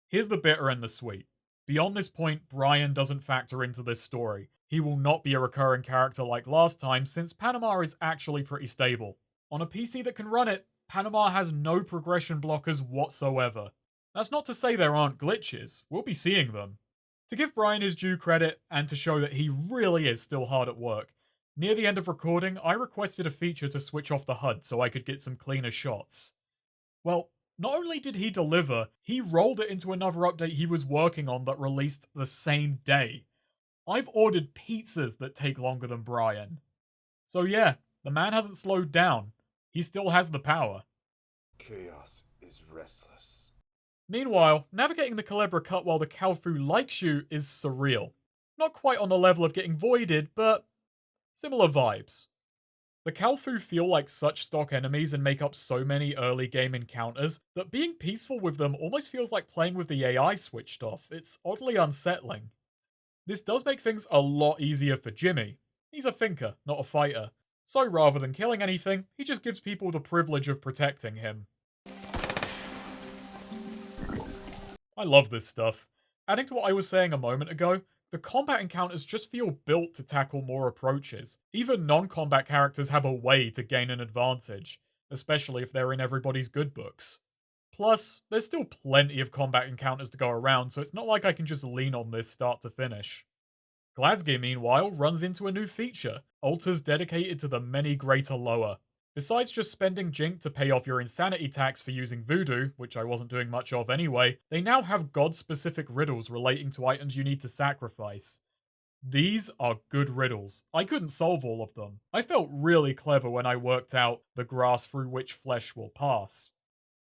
Here's the bitter and the sweet. Beyond this point, Brian doesn't factor into this story. He will not be a recurring character like last time, since Panama is actually pretty stable. On a PC that can run it, Panama has no progression blockers whatsoever. That's not to say there aren't glitches, we'll be seeing them. To give Brian his due credit, and to show that he really is still hard at work, near the end of recording, I requested a feature to switch off the HUD so I could get some cleaner shots. Well, not only did he deliver, he rolled it into another update he was working on that released the same day. I've ordered pizzas that take longer than Brian. So yeah, the man hasn't slowed down. He still has the power. Chaos is restless. Meanwhile, navigating the Culebra Cut while the Calfu likes you is surreal. Not quite on the level of getting voided, but similar vibes. The Calfu feel like such stock enemies and make up so many early game encounters that being peaceful with them almost feels like playing with the AI switched off. It's oddly unsettling. This does make things a lot easier for Jimmy. He's a thinker, not a fighter. So rather than killing anything, he just gives people the privilege of protecting him. I love this stuff. Adding to what I was saying a moment ago, the combat encounters just feel built to tackle more approaches. Even non-combat characters have a way to gain an advantage, especially if they're in everybody's good books. Plus, there's still plenty of combat encounters to go around, so it's not like I can just lean on this start to finish. Glasgae, meanwhile, runs into a new feature, altars dedicated to the many greater lower. Besides just spending Jink to pay off your insanity tax for using Voodoo, which I wasn't doing much of anyway, they now have god-specific riddles relating to items you need to sacrifice. These are good riddles. I couldn't solve all of them. I felt really clever when I worked out the grass through which flesh will pass.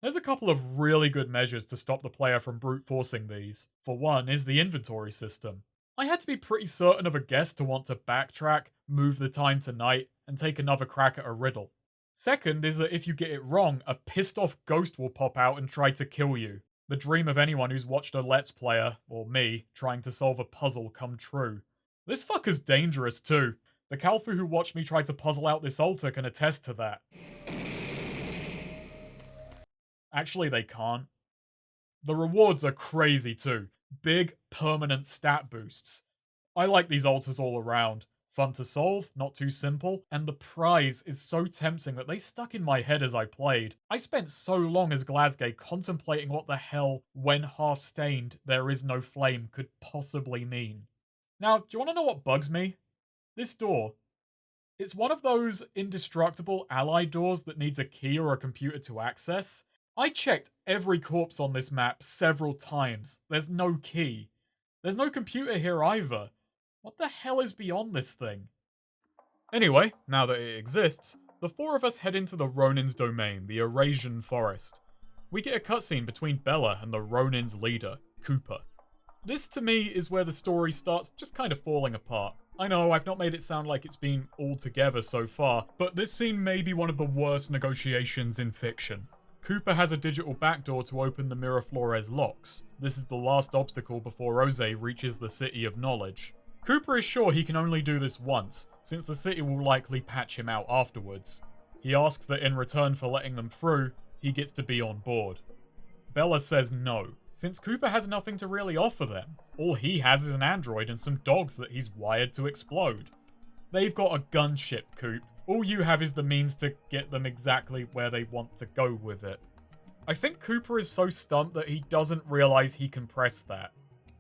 There's a couple of really good measures to stop the player from brute forcing these. For one is the inventory system. I had to be pretty certain of a guess to want to backtrack, move the time to night, and take another crack at a riddle. Second is that if you get it wrong, a pissed off ghost will pop out and try to kill you. The dream of anyone who's watched a Let's Player, or me, trying to solve a puzzle come true. This fucker's dangerous too. The Calfu who watched me try to puzzle out this altar can attest to that. Actually, they can't. The rewards are crazy too. Big, permanent stat boosts. I like these altars all around. Fun to solve, not too simple, and the prize is so tempting that they stuck in my head as I played. I spent so long as Glasgae contemplating what the hell, when half stained, there is no flame could possibly mean. Now, do you want to know what bugs me? This door. It's one of those indestructible ally doors that needs a key or a computer to access. I checked every corpse on this map several times. There's no key. There's no computer here either. What the hell is beyond this thing? Anyway, now that it exists, the four of us head into the Ronin's domain, the Arrajian forest. We get a cutscene between Bella and the Ronin's leader, Cooper. This, to me, is where the story starts just kind of falling apart. I know, I've not made it sound like it's been all together so far, but this scene may be one of the worst negotiations in fiction. Cooper has a digital backdoor to open the Miraflores locks. This is the last obstacle before Ozee reaches the City of Knowledge. Cooper is sure he can only do this once, since the city will likely patch him out afterwards. He asks that in return for letting them through, he gets to be on board. Bella says no, since Cooper has nothing to really offer them. All he has is an android and some dogs that he's wired to explode. They've got a gunship, Coop. All you have is the means to get them exactly where they want to go with it. I think Cooper is so stumped that he doesn't realize he can press that.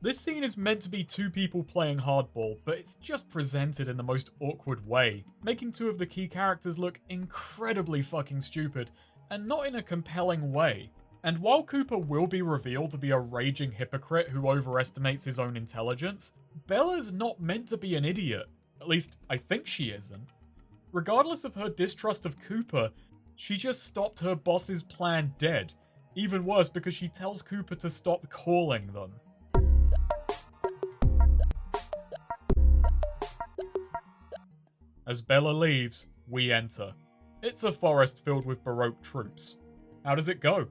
This scene is meant to be two people playing hardball, but it's just presented in the most awkward way, making two of the key characters look incredibly fucking stupid, and not in a compelling way. And while Cooper will be revealed to be a raging hypocrite who overestimates his own intelligence, Bella's not meant to be an idiot. At least, I think she isn't. Regardless of her distrust of Cooper, she just stopped her boss's plan dead. Even worse, because she tells Cooper to stop calling them. As Bella leaves, we enter. It's a forest filled with Baroque troops. How does it go?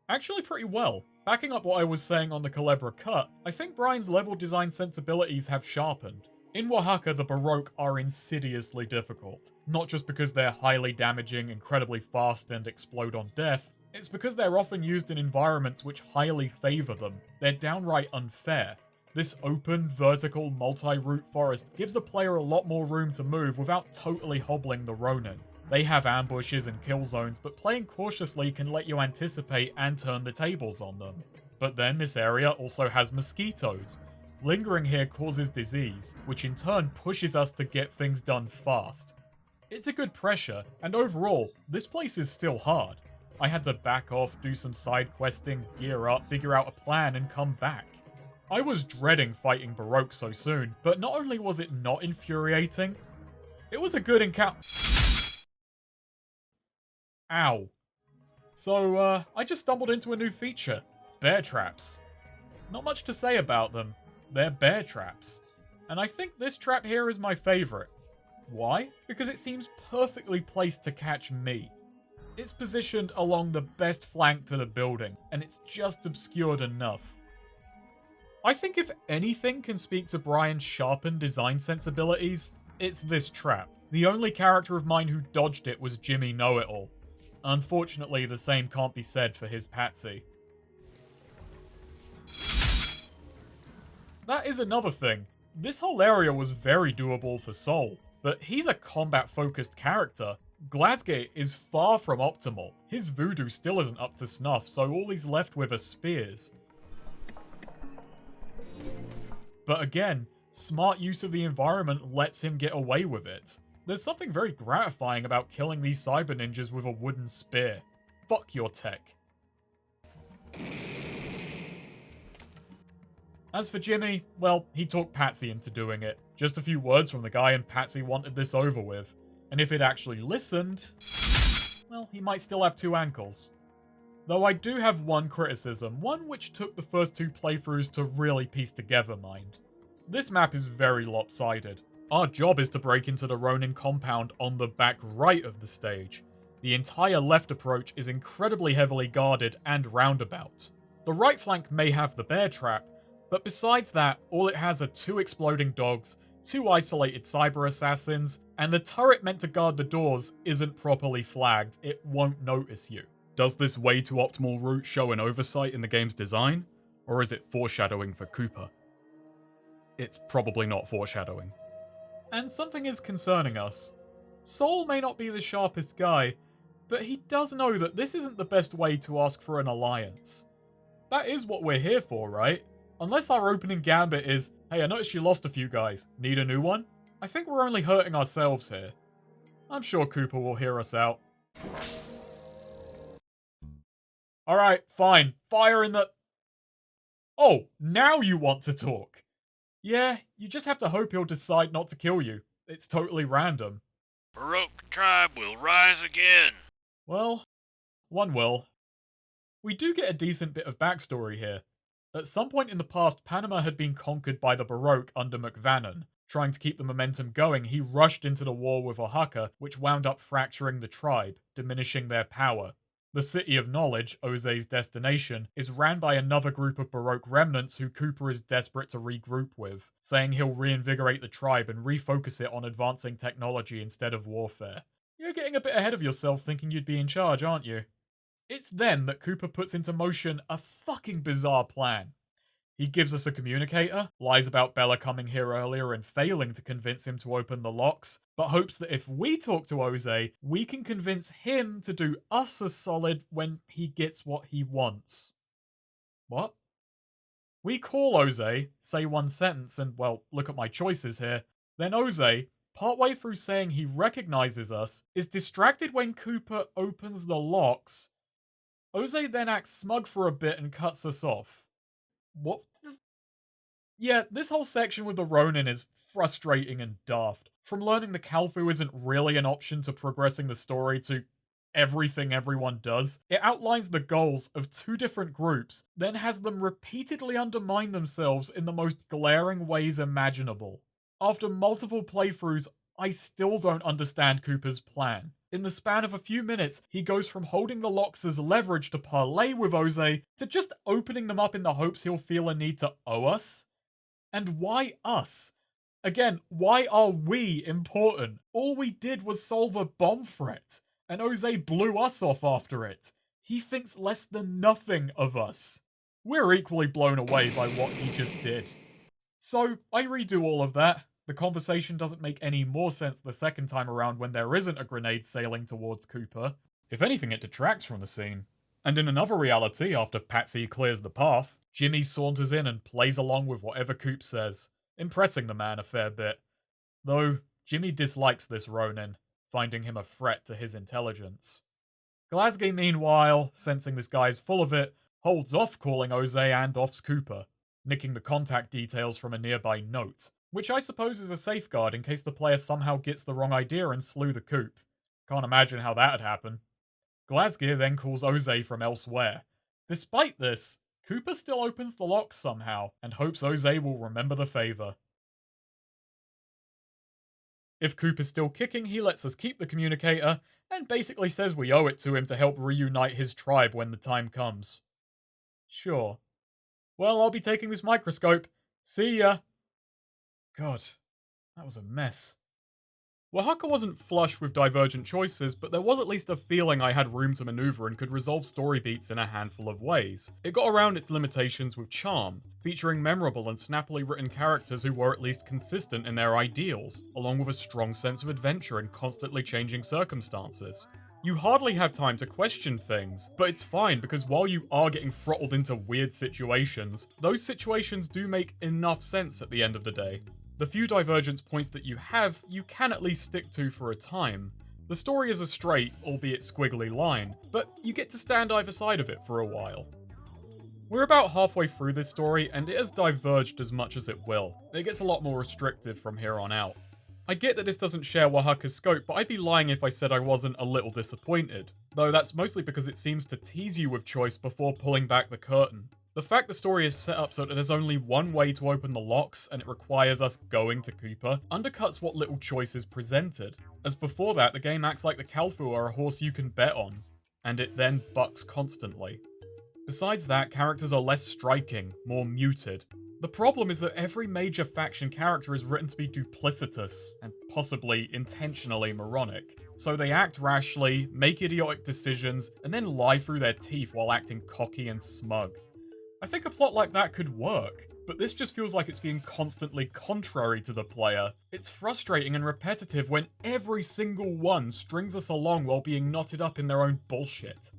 Actually pretty well. Backing up what I was saying on the Culebra cut, I think Brian's level design sensibilities have sharpened. In Oaxaca, the Baroque are insidiously difficult. Not just because they're highly damaging, incredibly fast, and explode on death, it's because they're often used in environments which highly favour them. They're downright unfair. This open, vertical, multi-route forest gives the player a lot more room to move without totally hobbling the Ronin. They have ambushes and kill zones, but playing cautiously can let you anticipate and turn the tables on them. But then this area also has mosquitoes. Lingering here causes disease, which in turn pushes us to get things done fast. It's a good pressure, and overall, this place is still hard. I had to back off, do some side questing, gear up, figure out a plan, and come back. I was dreading fighting Baroque so soon, but not only was it not infuriating, it was a good encounter. Ow. So, I just stumbled into a new feature. Bear traps. Not much to say about them. They're bear traps. And I think this trap here is my favourite. Why? Because it seems perfectly placed to catch me. It's positioned along the best flank to the building, and it's just obscured enough. I think if anything can speak to Brian's sharpened design sensibilities, it's this trap. The only character of mine who dodged it was Jimmy Know-It-All. Unfortunately, the same can't be said for his Patsy. That is another thing. This whole area was very doable for Saul, but he's a combat-focused character. Glasgae is far from optimal. His Voodoo still isn't up to snuff, so all he's left with are spears. But again, smart use of the environment lets him get away with it. There's something very gratifying about killing these cyber ninjas with a wooden spear. Fuck your tech. As for Jimmy, well, he talked Patsy into doing it. Just a few words from the guy and Patsy wanted this over with. And if he'd actually listened, well, he might still have two ankles. Though I do have one criticism, one which took the first two playthroughs to really piece together, mind. This map is very lopsided. Our job is to break into the Ronin compound on the back right of the stage. The entire left approach is incredibly heavily guarded and roundabout. The right flank may have the bear trap, but besides that, all it has are two exploding dogs, two isolated cyber assassins, and the turret meant to guard the doors isn't properly flagged. It won't notice you. Does this way too optimal route show an oversight in the game's design? Or is it foreshadowing for Cooper? It's probably not foreshadowing. And something is concerning us. Saul may not be the sharpest guy, but he does know that this isn't the best way to ask for an alliance. That is what we're here for, right? Unless our opening gambit is, hey, I noticed you lost a few guys. Need a new one? I think we're only hurting ourselves here. I'm sure Cooper will hear us out. Alright, fine. Fire in the... Oh, now you want to talk. Yeah, you just have to hope he'll decide not to kill you. It's totally random. Baroque tribe will rise again. Well, one will. We do get a decent bit of backstory here. At some point in the past, Panama had been conquered by the Baroque under McVannon. Trying to keep the momentum going, he rushed into the war with Oaxaca, which wound up fracturing the tribe, diminishing their power. The City of Knowledge, Ozee's destination, is ran by another group of Baroque remnants who Cooper is desperate to regroup with, saying he'll reinvigorate the tribe and refocus it on advancing technology instead of warfare. You're getting a bit ahead of yourself thinking you'd be in charge, aren't you? It's then that Cooper puts into motion a fucking bizarre plan. He gives us a communicator, lies about Bella coming here earlier and failing to convince him to open the locks, but hopes that if we talk to Ozee, we can convince him to do us a solid when he gets what he wants. What? We call Ozee, say one sentence, and, well, look at my choices here. Then Ozee, partway through saying he recognizes us, is distracted when Cooper opens the locks. Ozee then acts smug for a bit and cuts us off. What the... Yeah, this whole section with the Ronin is frustrating and daft. From learning the Calfu isn't really an option to progressing the story to everything everyone does, it outlines the goals of two different groups, then has them repeatedly undermine themselves in the most glaring ways imaginable. After multiple playthroughs, I still don't understand Cooper's plan. In the span of a few minutes, he goes from holding the locks as leverage to parlay with Ozee to just opening them up in the hopes he'll feel a need to owe us. And why us? Again, why are we important? All we did was solve a bomb threat, and Ozee blew us off after it. He thinks less than nothing of us. We're equally blown away by what he just did. So, I redo all of that. The conversation doesn't make any more sense the second time around when there isn't a grenade sailing towards Cooper. If anything, it detracts from the scene. And in another reality, after Patsy clears the path, Jimmy saunters in and plays along with whatever Coop says, impressing the man a fair bit. Though, Jimmy dislikes this Ronin, finding him a threat to his intelligence. Glasgae, meanwhile, sensing this guy's full of it, holds off calling Ozee and offs Cooper, nicking the contact details from a nearby note, which I suppose is a safeguard in case the player somehow gets the wrong idea and slew the Coop. Can't imagine how that'd happen. Glasgae then calls Ozee from elsewhere. Despite this, Cooper still opens the locks somehow, and hopes Ozee will remember the favour. If Cooper's still kicking, he lets us keep the communicator, and basically says we owe it to him to help reunite his tribe when the time comes. Sure. Well, I'll be taking this microscope. See ya! God, that was a mess. Oaxaca wasn't flush with divergent choices, but there was at least a feeling I had room to maneuver and could resolve story beats in a handful of ways. It got around its limitations with charm, featuring memorable and snappily written characters who were at least consistent in their ideals, along with a strong sense of adventure in constantly changing circumstances. You hardly have time to question things, but it's fine because while you are getting throttled into weird situations, those situations do make enough sense at the end of the day. The few divergence points that you have, you can at least stick to for a time. The story is a straight, albeit squiggly line, but you get to stand either side of it for a while. We're about halfway through this story, and it has diverged as much as it will. It gets a lot more restrictive from here on out. I get that this doesn't share Oaxaca's scope, but I'd be lying if I said I wasn't a little disappointed. Though that's mostly because it seems to tease you with choice before pulling back the curtain. The fact the story is set up so that there's only one way to open the locks and it requires us going to Cooper undercuts what little choice is presented, as before that the game acts like the Calfu are a horse you can bet on, and it then bucks constantly. Besides that, characters are less striking, more muted. The problem is that every major faction character is written to be duplicitous, and possibly intentionally moronic. So they act rashly, make idiotic decisions, and then lie through their teeth while acting cocky and smug. I think a plot like that could work, but this just feels like it's being constantly contrary to the player. It's frustrating and repetitive when every single one strings us along while being knotted up in their own bullshit.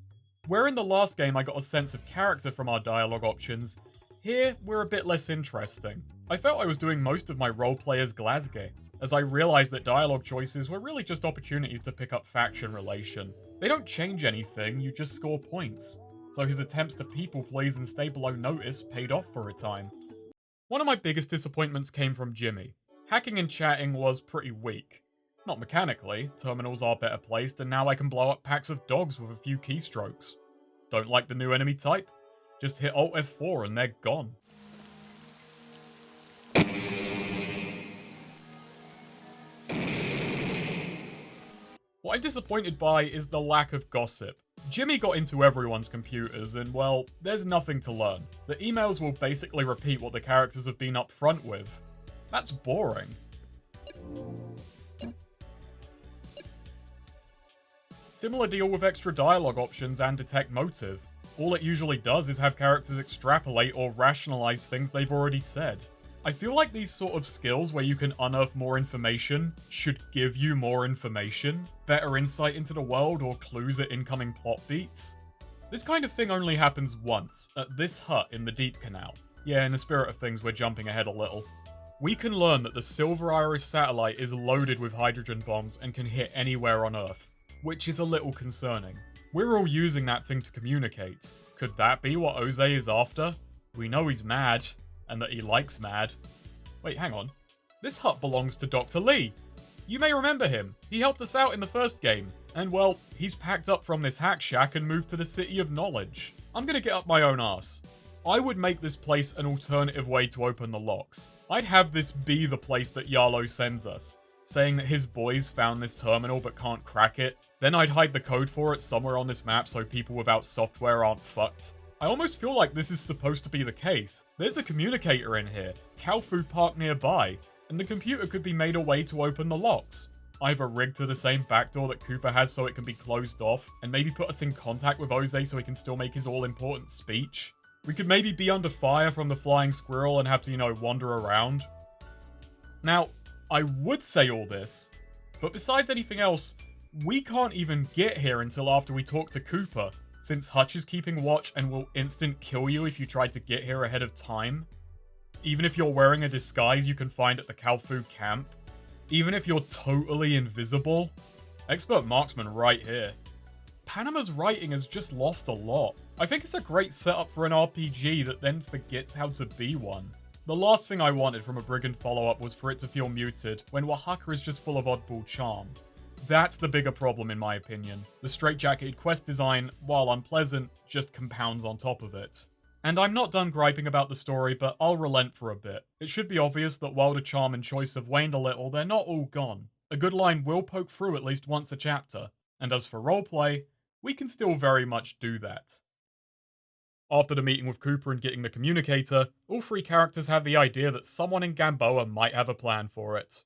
Where in the last game I got a sense of character from our dialogue options, here we're a bit less interesting. I felt I was doing most of my roleplay as Glasgae, as I realised that dialogue choices were really just opportunities to pick up faction relation. They don't change anything, you just score points. So his attempts to people please and stay below notice paid off for a time. One of my biggest disappointments came from Jimmy. Hacking and chatting was pretty weak. Not mechanically, terminals are better placed and now I can blow up packs of dogs with a few keystrokes. Don't like the new enemy type? Just hit Alt F4 and they're gone. What I'm disappointed by is the lack of gossip. Jimmy got into everyone's computers and, well, there's nothing to learn. The emails will basically repeat what the characters have been up front with. That's boring. Similar deal with extra dialogue options and detect motive. All it usually does is have characters extrapolate or rationalize things they've already said. I feel like these sort of skills where you can unearth more information should give you more information, better insight into the world, or clues at incoming plot beats. This kind of thing only happens once, at this hut in the Deep Canal. Yeah, in the spirit of things, we're jumping ahead a little. We can learn that the Silver Iris satellite is loaded with hydrogen bombs and can hit anywhere on Earth, which is a little concerning. We're all using that thing to communicate. Could that be what Ozee is after? We know he's mad, and that he likes mad. Wait, hang on. This hut belongs to Dr. Lee. You may remember him. He helped us out in the first game. And well, he's packed up from this hack shack and moved to the City of Knowledge. I'm gonna get up my own arse. I would make this place an alternative way to open the locks. I'd have this be the place that Yarlo sends us, saying that his boys found this terminal but can't crack it. Then I'd hide the code for it somewhere on this map so people without software aren't fucked. I almost feel like this is supposed to be the case. There's a communicator in here, cow food parked nearby, and the computer could be made a way to open the locks. Either rigged to the same backdoor that Cooper has so it can be closed off, and maybe put us in contact with Ozee so he can still make his all-important speech. We could maybe be under fire from the flying squirrel and have to, wander around. Now, I would say all this, but besides anything else, we can't even get here until after we talk to Cooper, since Hutch is keeping watch and will instant kill you if you try to get here ahead of time. Even if you're wearing a disguise you can find at the Kalfu camp. Even if you're totally invisible. Expert marksman right here. Panama's writing has just lost a lot. I think it's a great setup for an RPG that then forgets how to be one. The last thing I wanted from a Brigand follow-up was for it to feel muted, when Oaxaca is just full of oddball charm. That's the bigger problem in my opinion. The straitjacketed quest design, while unpleasant, just compounds on top of it. And I'm not done griping about the story, but I'll relent for a bit. It should be obvious that while the charm and choice have waned a little, they're not all gone. A good line will poke through at least once a chapter, and as for roleplay, we can still very much do that. After the meeting with Cooper and getting the communicator, all three characters have the idea that someone in Gamboa might have a plan for it.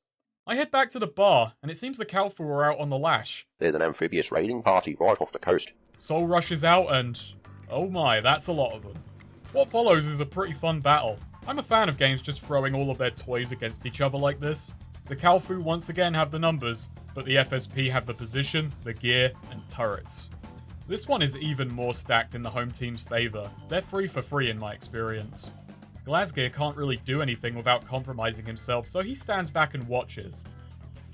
I head back to the bar, and it seems the Kalfu are out on the lash. There's an amphibious raiding party right off the coast. Saul rushes out and... oh my, that's a lot of them. What follows is a pretty fun battle. I'm a fan of games just throwing all of their toys against each other like this. The Kalfu once again have the numbers, but the FSP have the position, the gear, and turrets. This one is even more stacked in the home team's favour. They're 3 for 3 in my experience. Glasgae can't really do anything without compromising himself, so he stands back and watches.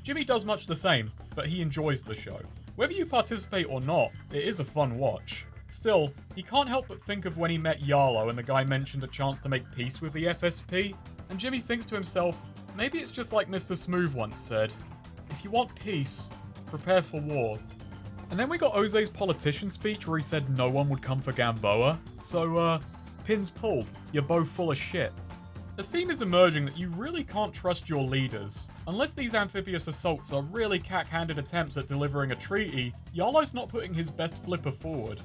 Jimmy does much the same, but he enjoys the show. Whether you participate or not, it is a fun watch. Still, he can't help but think of when he met Yarlo and the guy mentioned a chance to make peace with the FSP, and Jimmy thinks to himself, maybe it's just like Mr. Smooth once said, if you want peace, prepare for war. And then we got Ozee's politician speech where he said no one would come for Gamboa, so pins pulled, you're both full of shit. The theme is emerging that you really can't trust your leaders. Unless these amphibious assaults are really cack-handed attempts at delivering a treaty, Yarlo's not putting his best flipper forward.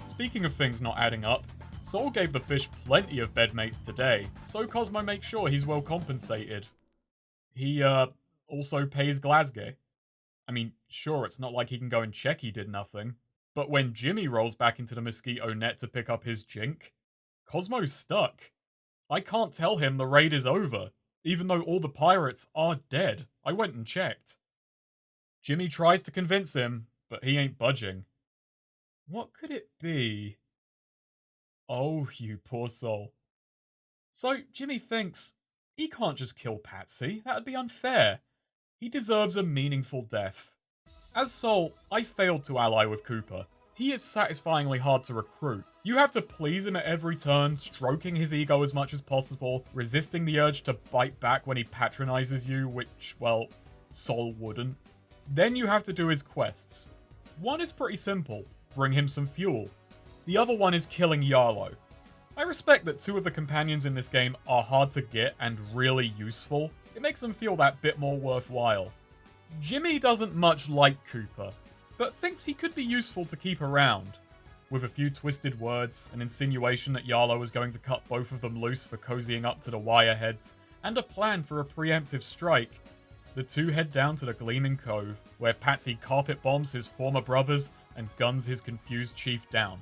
Speaking of things not adding up, Saul gave the fish plenty of bedmates today, so Cosmo makes sure he's well compensated. He, also pays Glasgae. I mean, sure, it's not like he can go and check he did nothing, but when Jimmy rolls back into the mosquito net to pick up his jink, Cosmo's stuck. I can't tell him the raid is over, even though all the pirates are dead. I went and checked. Jimmy tries to convince him, but he ain't budging. What could it be? Oh, you poor soul. So Jimmy thinks, he can't just kill Patsy, that'd be unfair. He deserves a meaningful death. As Saul, I failed to ally with Cooper. He is satisfyingly hard to recruit. You have to please him at every turn, stroking his ego as much as possible, resisting the urge to bite back when he patronizes you, which, well, Saul wouldn't. Then you have to do his quests. One is pretty simple, bring him some fuel. The other one is killing Yarlo. I respect that two of the companions in this game are hard to get and really useful. It makes them feel that bit more worthwhile. Jimmy doesn't much like Cooper, but thinks he could be useful to keep around. With a few twisted words, an insinuation that Yarlo was going to cut both of them loose for cozying up to the Wireheads, and a plan for a preemptive strike, the two head down to the Gleaming Cove, where Patsy carpet bombs his former brothers and guns his confused chief down.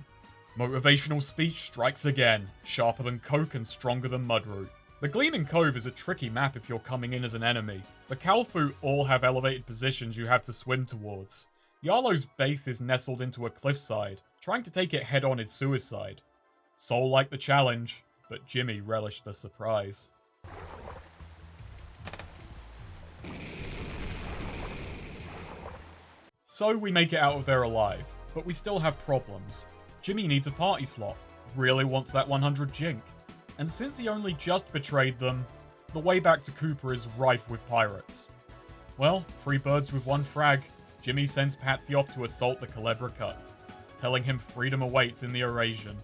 Motivational speech strikes again, sharper than coke and stronger than Mudroot. The Gleaming Cove is a tricky map if you're coming in as an enemy. The Kalfu all have elevated positions you have to swim towards. Yarlo's base is nestled into a cliffside. Trying to take it head on is suicide. Saul liked the challenge, but Jimmy relished the surprise. So we make it out of there alive, but we still have problems. Jimmy needs a party slot, really wants that 100 jink, and since he only just betrayed them, the way back to Cooper is rife with pirates. Well, 3 birds with 1 frag, Jimmy sends Patsy off to assault the Culebra Cut, telling him freedom awaits in the Arrajian.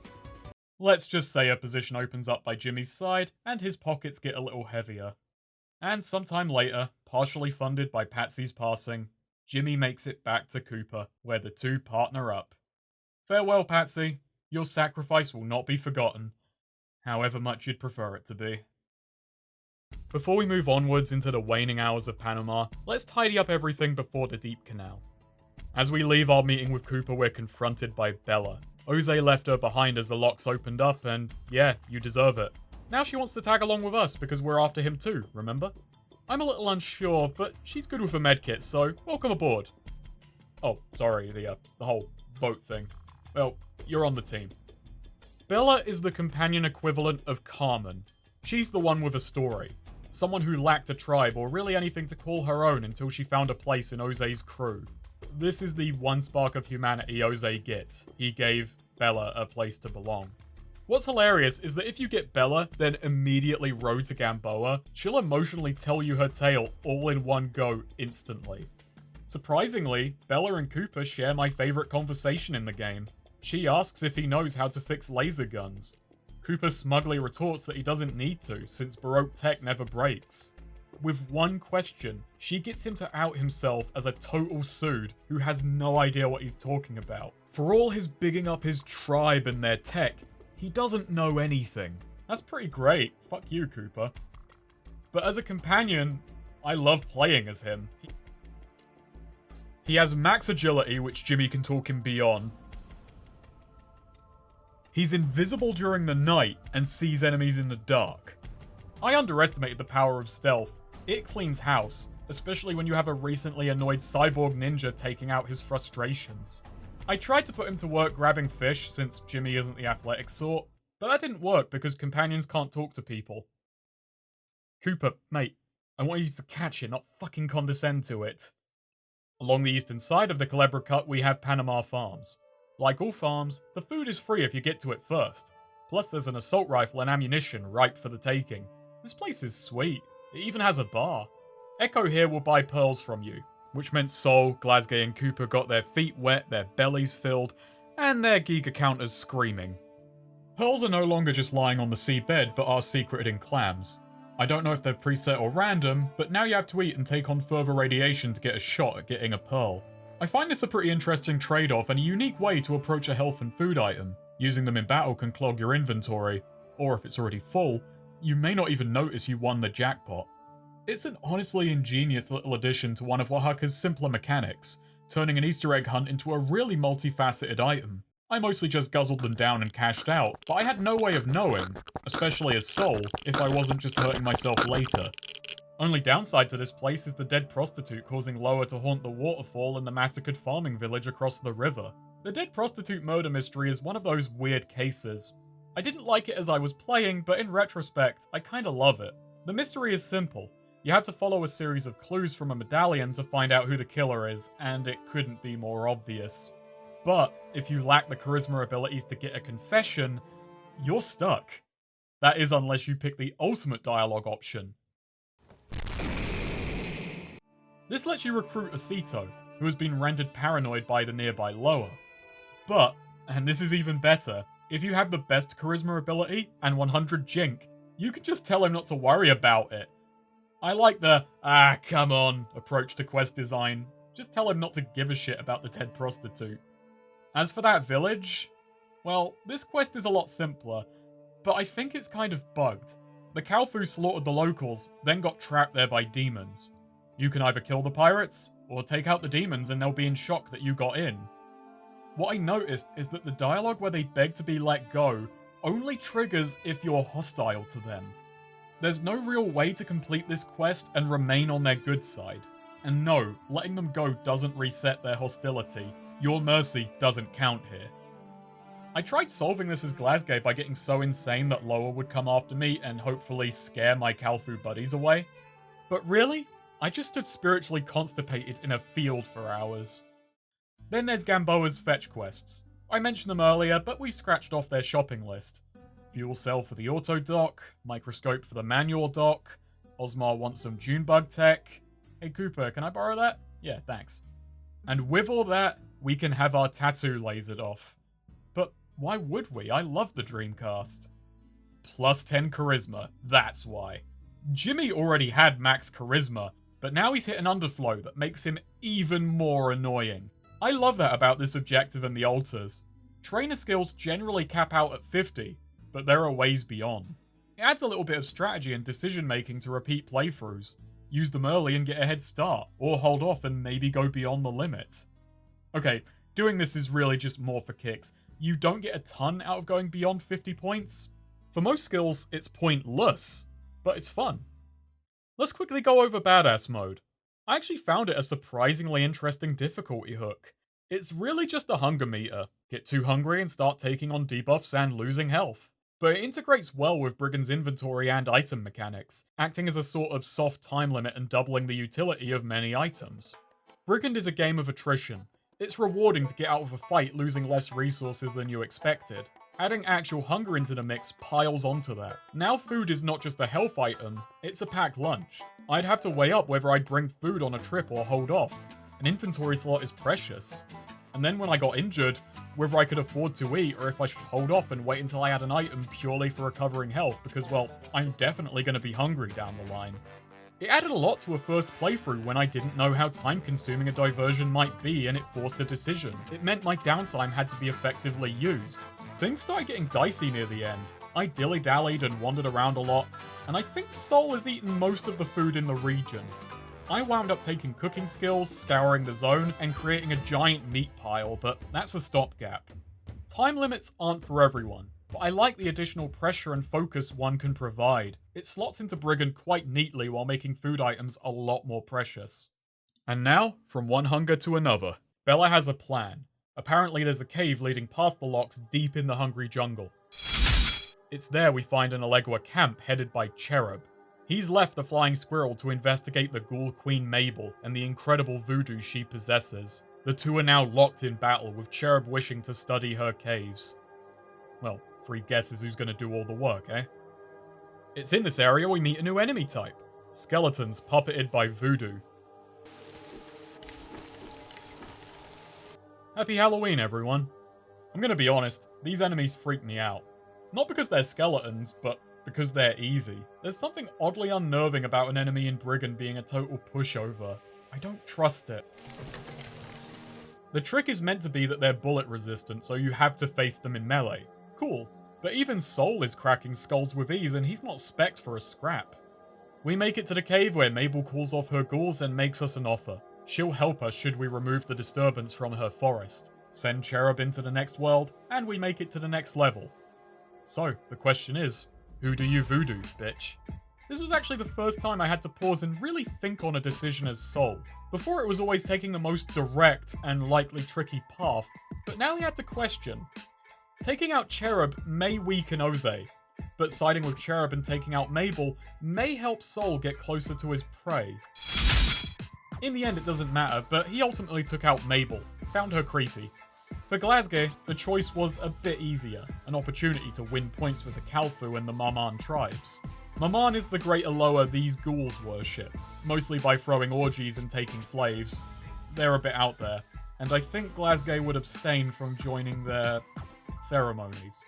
Let's just say a position opens up by Jimmy's side, and his pockets get a little heavier. And sometime later, partially funded by Patsy's passing, Jimmy makes it back to Cooper, where the two partner up. Farewell, Patsy. Your sacrifice will not be forgotten, however much you'd prefer it to be. Before we move onwards into the waning hours of Panama, let's tidy up everything before the Deep Canal. As we leave our meeting with Cooper, we're confronted by Bella. Ozee left her behind as the locks opened up, and yeah, you deserve it. Now she wants to tag along with us because we're after him too, remember? I'm a little unsure, but she's good with a medkit, so welcome aboard. Oh, sorry, the whole boat thing. Well, you're on the team. Bella is the companion equivalent of Carmen. She's the one with a story. Someone who lacked a tribe or really anything to call her own until she found a place in Ozee's crew. This is the one spark of humanity Ozee gets. He gave Bella a place to belong. What's hilarious is that if you get Bella, then immediately row to Gamboa, she'll emotionally tell you her tale all in one go instantly. Surprisingly, Bella and Cooper share my favorite conversation in the game. She asks if he knows how to fix laser guns. Cooper smugly retorts that he doesn't need to, since Baroque tech never breaks. With one question, she gets him to out himself as a total Sood who has no idea what he's talking about. For all his bigging up his tribe and their tech, he doesn't know anything. That's pretty great. Fuck you, Cooper. But as a companion, I love playing as him. He has max agility, which Jimmy can talk him beyond. He's invisible during the night and sees enemies in the dark. I underestimated the power of stealth. It cleans house, especially when you have a recently annoyed cyborg ninja taking out his frustrations. I tried to put him to work grabbing fish since Jimmy isn't the athletic sort, but that didn't work because companions can't talk to people. Cooper, mate, I want you to catch it, not fucking condescend to it. Along the eastern side of the Culebra Cut, we have Panama farms. Like all farms, the food is free if you get to it first. Plus there's an assault rifle and ammunition ripe for the taking. This place is sweet. It even has a bar. Echo here will buy pearls from you, which meant Saul, Glasgae and Cooper got their feet wet, their bellies filled, and their Giga counters screaming. Pearls are no longer just lying on the seabed, but are secreted in clams. I don't know if they're preset or random, but now you have to eat and take on further radiation to get a shot at getting a pearl. I find this a pretty interesting trade-off and a unique way to approach a health and food item. Using them in battle can clog your inventory, or if it's already full, you may not even notice you won the jackpot. It's an honestly ingenious little addition to one of Oaxaca's simpler mechanics, turning an Easter egg hunt into a really multifaceted item. I mostly just guzzled them down and cashed out, but I had no way of knowing, especially as Saul, if I wasn't just hurting myself later. Only downside to this place is the dead prostitute causing Loa to haunt the waterfall and the massacred farming village across the river. The dead prostitute murder mystery is one of those weird cases. I didn't like it as I was playing, but in retrospect, I kinda love it. The mystery is simple. You have to follow a series of clues from a medallion to find out who the killer is, and it couldn't be more obvious. But if you lack the charisma abilities to get a confession, you're stuck. That is unless you pick the ultimate dialogue option. This lets you recruit Acito, who has been rendered paranoid by the nearby Loa. But, and this is even better, if you have the best charisma ability and 100 Jink, you can just tell him not to worry about it. I like the, come on approach to quest design. Just tell him not to give a shit about the dead prostitute. As for that village, well, this quest is a lot simpler, but I think it's kind of bugged. The Kalfu slaughtered the locals, then got trapped there by demons. You can either kill the pirates, or take out the demons and they'll be in shock that you got in. What I noticed is that the dialogue where they beg to be let go only triggers if you're hostile to them. There's no real way to complete this quest and remain on their good side. And no, letting them go doesn't reset their hostility. Your mercy doesn't count here. I tried solving this as Glasgae by getting so insane that Loa would come after me and hopefully scare my Kalfu buddies away. But really, I just stood spiritually constipated in a field for hours. Then there's Gamboa's fetch quests. I mentioned them earlier, but we've scratched off their shopping list. Fuel cell for the auto dock, microscope for the manual dock, Osmar wants some Junebug tech. Hey Cooper, can I borrow that? Yeah, thanks. And with all that, we can have our tattoo lasered off. But why would we? I love the Dreamcast. Plus 10 charisma, that's why. Jimmy already had max charisma, but now he's hit an underflow that makes him even more annoying. I love that about this objective and the altars. Trainer skills generally cap out at 50, but there are ways beyond. It adds a little bit of strategy and decision making to repeat playthroughs. Use them early and get a head start, or hold off and maybe go beyond the limit. Okay, doing this is really just more for kicks. You don't get a ton out of going beyond 50 points. For most skills, it's pointless, but it's fun. Let's quickly go over Badass mode. I actually found it a surprisingly interesting difficulty hook. It's really just a hunger meter. Get too hungry and start taking on debuffs and losing health. But it integrates well with Brigand's inventory and item mechanics, acting as a sort of soft time limit and doubling the utility of many items. Brigand is a game of attrition. It's rewarding to get out of a fight losing less resources than you expected. Adding actual hunger into the mix piles onto that. Now food is not just a health item, it's a packed lunch. I'd have to weigh up whether I'd bring food on a trip or hold off. An inventory slot is precious. And then when I got injured, whether I could afford to eat or if I should hold off and wait until I had an item purely for recovering health because, well, I'm definitely going to be hungry down the line. It added a lot to a first playthrough when I didn't know how time-consuming a diversion might be and it forced a decision. It meant my downtime had to be effectively used. Things started getting dicey near the end. I dilly-dallied and wandered around a lot, and I think Saul has eaten most of the food in the region. I wound up taking cooking skills, scouring the zone, and creating a giant meat pile, but that's a stopgap. Time limits aren't for everyone, but I like the additional pressure and focus one can provide. It slots into Brigand quite neatly while making food items a lot more precious. And now, from one hunger to another, Bella has a plan. Apparently there's a cave leading past the locks deep in the hungry jungle. It's there we find an Allegua camp headed by Cherub. He's left the flying squirrel to investigate the ghoul Queen Mabel and the incredible voodoo she possesses. The two are now locked in battle, with Cherub wishing to study her caves. Well, free guesses who's gonna do all the work, eh? It's in this area we meet a new enemy type. Skeletons puppeted by Voodoo. Happy Halloween, everyone. I'm gonna be honest, these enemies freak me out. Not because they're skeletons, but because they're easy. There's something oddly unnerving about an enemy in Brigand being a total pushover. I don't trust it. The trick is meant to be that they're bullet resistant, so you have to face them in melee. Cool, but even Saul is cracking skulls with ease and he's not spec'd for a scrap. We make it to the cave where Mabel calls off her ghouls and makes us an offer. She'll help us should we remove the disturbance from her forest. send Cherub into the next world, and we make it to the next level. So, the question is, who do you voodoo, bitch? This was actually the first time I had to pause and really think on a decision as Saul. Before it was always taking the most direct and likely tricky path, but now he had to question. Taking out Cherub may weaken Ozee, but siding with Cherub and taking out Mabel may help Saul get closer to his prey. In the end it doesn't matter, but he ultimately took out Mabel, found her creepy. For Glasgae, the choice was a bit easier, an opportunity to win points with the Kalfu and the Marman tribes. Marman is the great Aloha these ghouls worship, mostly by throwing orgies and taking slaves. They're a bit out there, and I think Glasgae would abstain from joining their ceremonies.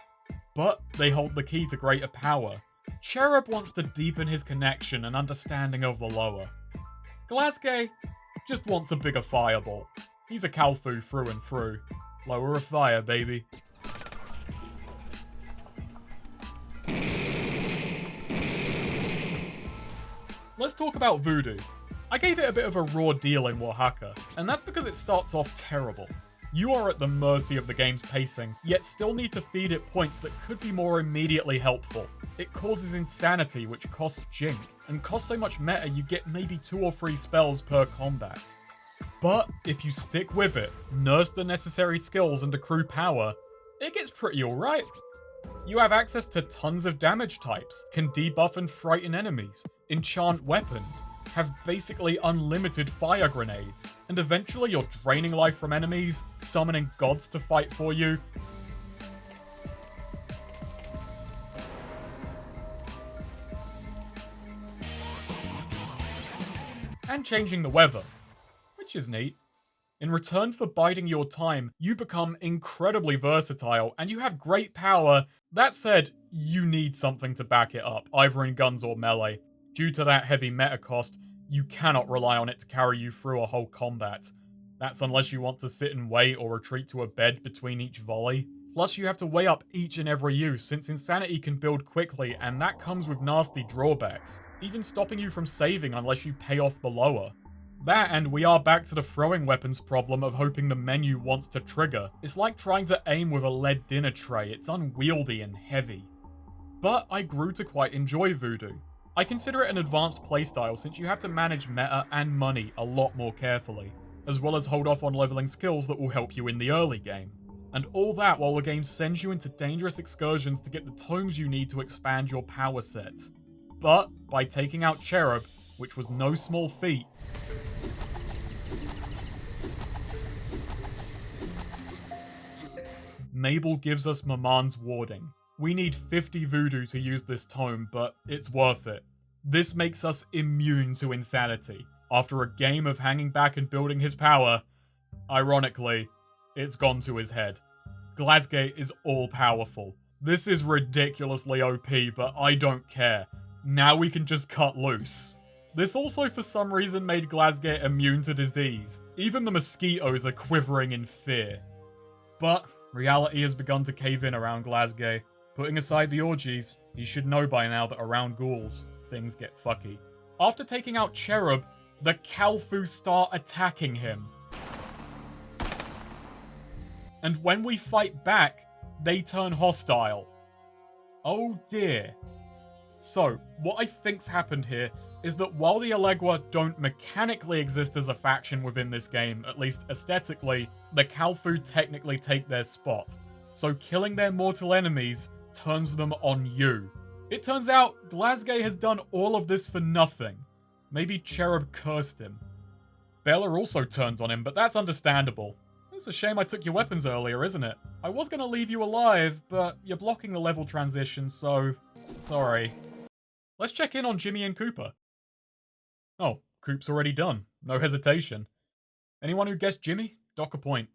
But they hold the key to greater power. Cherub wants to deepen his connection and understanding of the Loa. Glasgae just wants a bigger fireball. He's a Kalfu through and through. Lower of fire, baby. Let's talk about Voodoo. I gave it a bit of a raw deal in Oaxaca, and that's because it starts off terrible. You are at the mercy of the game's pacing, yet still need to feed it points that could be more immediately helpful. It causes insanity, which costs Jink, and costs so much meta you get maybe 2 or 3 spells per combat. But if you stick with it, nurse the necessary skills and accrue power, it gets pretty alright. You have access to tons of damage types, can debuff and frighten enemies, enchant weapons, have basically unlimited fire grenades, and eventually you're draining life from enemies, summoning gods to fight for you. And changing the weather, which is neat. In return for biding your time, you become incredibly versatile and you have great power. That said, you need something to back it up, either in guns or melee. Due to that heavy meta cost, you cannot rely on it to carry you through a whole combat. That's unless you want to sit and wait or retreat to a bed between each volley. Plus you have to weigh up each and every use, since insanity can build quickly and that comes with nasty drawbacks, even stopping you from saving unless you pay off the lower. That, and we are back to the throwing weapons problem of hoping the menu wants to trigger. It's like trying to aim with a lead dinner tray, it's unwieldy and heavy. But I grew to quite enjoy Voodoo. I consider it an advanced playstyle since you have to manage meta and money a lot more carefully, as well as hold off on leveling skills that will help you in the early game. And all that while the game sends you into dangerous excursions to get the tomes you need to expand your power set. But by taking out Cherub, which was no small feat, Mabel gives us Maman's warding. We need 50 voodoo to use this tome, but it's worth it. This makes us immune to insanity. After a game of hanging back and building his power, ironically, it's gone to his head. Glasgae is all-powerful. This is ridiculously OP, but I don't care. Now we can just cut loose. This also for some reason made Glasgae immune to disease. Even the mosquitoes are quivering in fear. But reality has begun to cave in around Glasgae. Putting aside the orgies, he should know by now that around ghouls, things get fucky. After taking out Cherub, the Kalfu start attacking him. And when we fight back, they turn hostile. Oh dear. So, what I think's happened here is that while the Alegua don't mechanically exist as a faction within this game, at least aesthetically, the Kalfu technically take their spot. So killing their mortal enemies turns them on you. It turns out Glasgae has done all of this for nothing. Maybe Cherub cursed him. Bella also turns on him, but that's understandable. It's a shame I took your weapons earlier, isn't it? I was gonna leave you alive, but you're blocking the level transition, so sorry. Let's check in on Jimmy and Cooper. Oh, Coop's already done. No hesitation. Anyone who guessed Jimmy? Dock a point.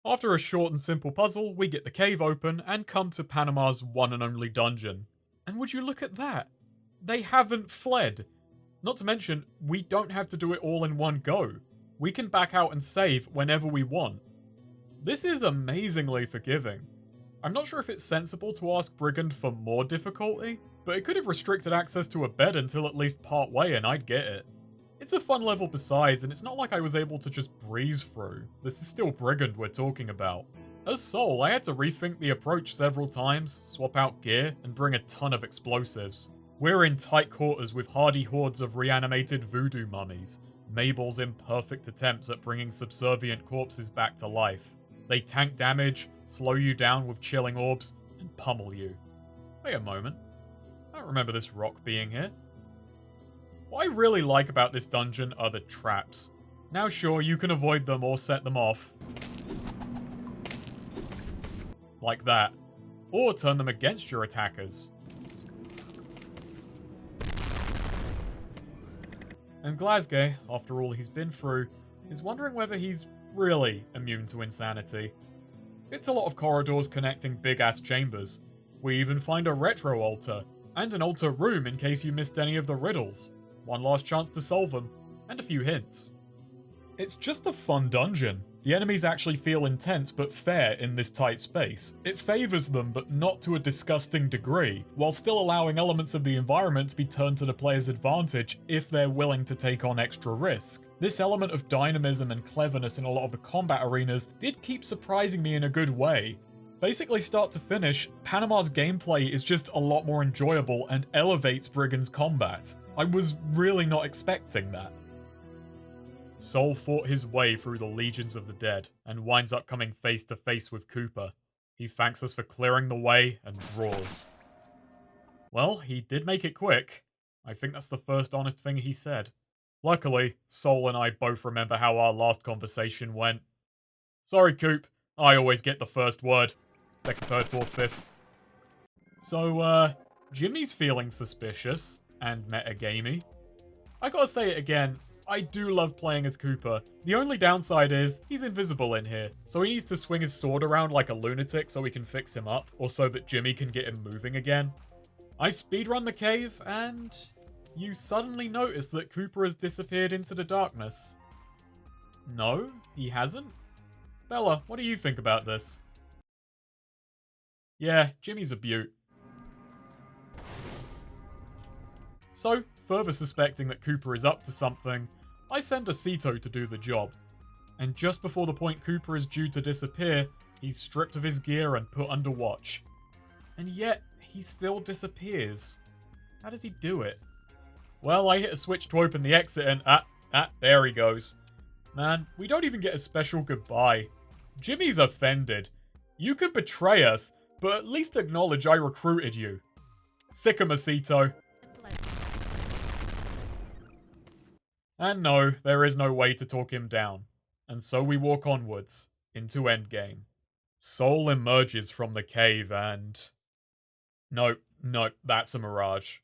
After a short and simple puzzle, we get the cave open and come to Panama's one and only dungeon. And would you look at that? They haven't fled. Not to mention, we don't have to do it all in one go. We can back out and save whenever we want. This is amazingly forgiving. I'm not sure if it's sensible to ask Brigand for more difficulty, but it could have restricted access to a bed until at least part way and I'd get it. It's a fun level besides, and it's not like I was able to just breeze through. This is still Brigand we're talking about. As Saul, I had to rethink the approach several times, swap out gear, and bring a ton of explosives. We're in tight quarters with hardy hordes of reanimated voodoo mummies, Mabel's imperfect attempts at bringing subservient corpses back to life. They tank damage, slow you down with chilling orbs, and pummel you. Wait a moment. I don't remember this rock being here. What I really like about this dungeon are the traps. Now sure, you can avoid them or set them off. Like that. Or turn them against your attackers. And Glasgae, after all he's been through, is wondering whether he's really immune to insanity. It's a lot of corridors connecting big-ass chambers. We even find a retro altar, and an altar room in case you missed any of the riddles. One last chance to solve them, and a few hints. It's just a fun dungeon. The enemies actually feel intense but fair in this tight space. It favours them, but not to a disgusting degree, while still allowing elements of the environment to be turned to the player's advantage if they're willing to take on extra risk. This element of dynamism and cleverness in a lot of the combat arenas did keep surprising me in a good way. Basically, start to finish, Panama's gameplay is just a lot more enjoyable and elevates Brigand's combat. I was really not expecting that. Saul fought his way through the legions of the dead, and winds up coming face to face with Cooper. He thanks us for clearing the way, and roars. Well, he did make it quick. I think that's the first honest thing he said. Luckily, Saul and I both remember how our last conversation went. Sorry, Coop. I always get the first word. Second, third, fourth, fifth. So, Jimmy's feeling suspicious, and metagamey. I gotta say it again, I do love playing as Cooper. The only downside is, he's invisible in here, so he needs to swing his sword around like a lunatic so we can fix him up, or so that Jimmy can get him moving again. I speedrun the cave, and you suddenly notice that Cooper has disappeared into the darkness. No, he hasn't? Bella, what do you think about this? Yeah, Jimmy's a beaut. So, further suspecting that Cooper is up to something, I send a Cito to do the job. And just before the point Cooper is due to disappear, he's stripped of his gear and put under watch. And yet, he still disappears. How does he do it? Well, I hit a switch to open the exit and there he goes. Man, we don't even get a special goodbye. Jimmy's offended. You can betray us, but at least acknowledge I recruited you. Sick of Cito. And no, there is no way to talk him down. And so we walk onwards, into Endgame. Saul emerges from the cave and... Nope, that's a mirage.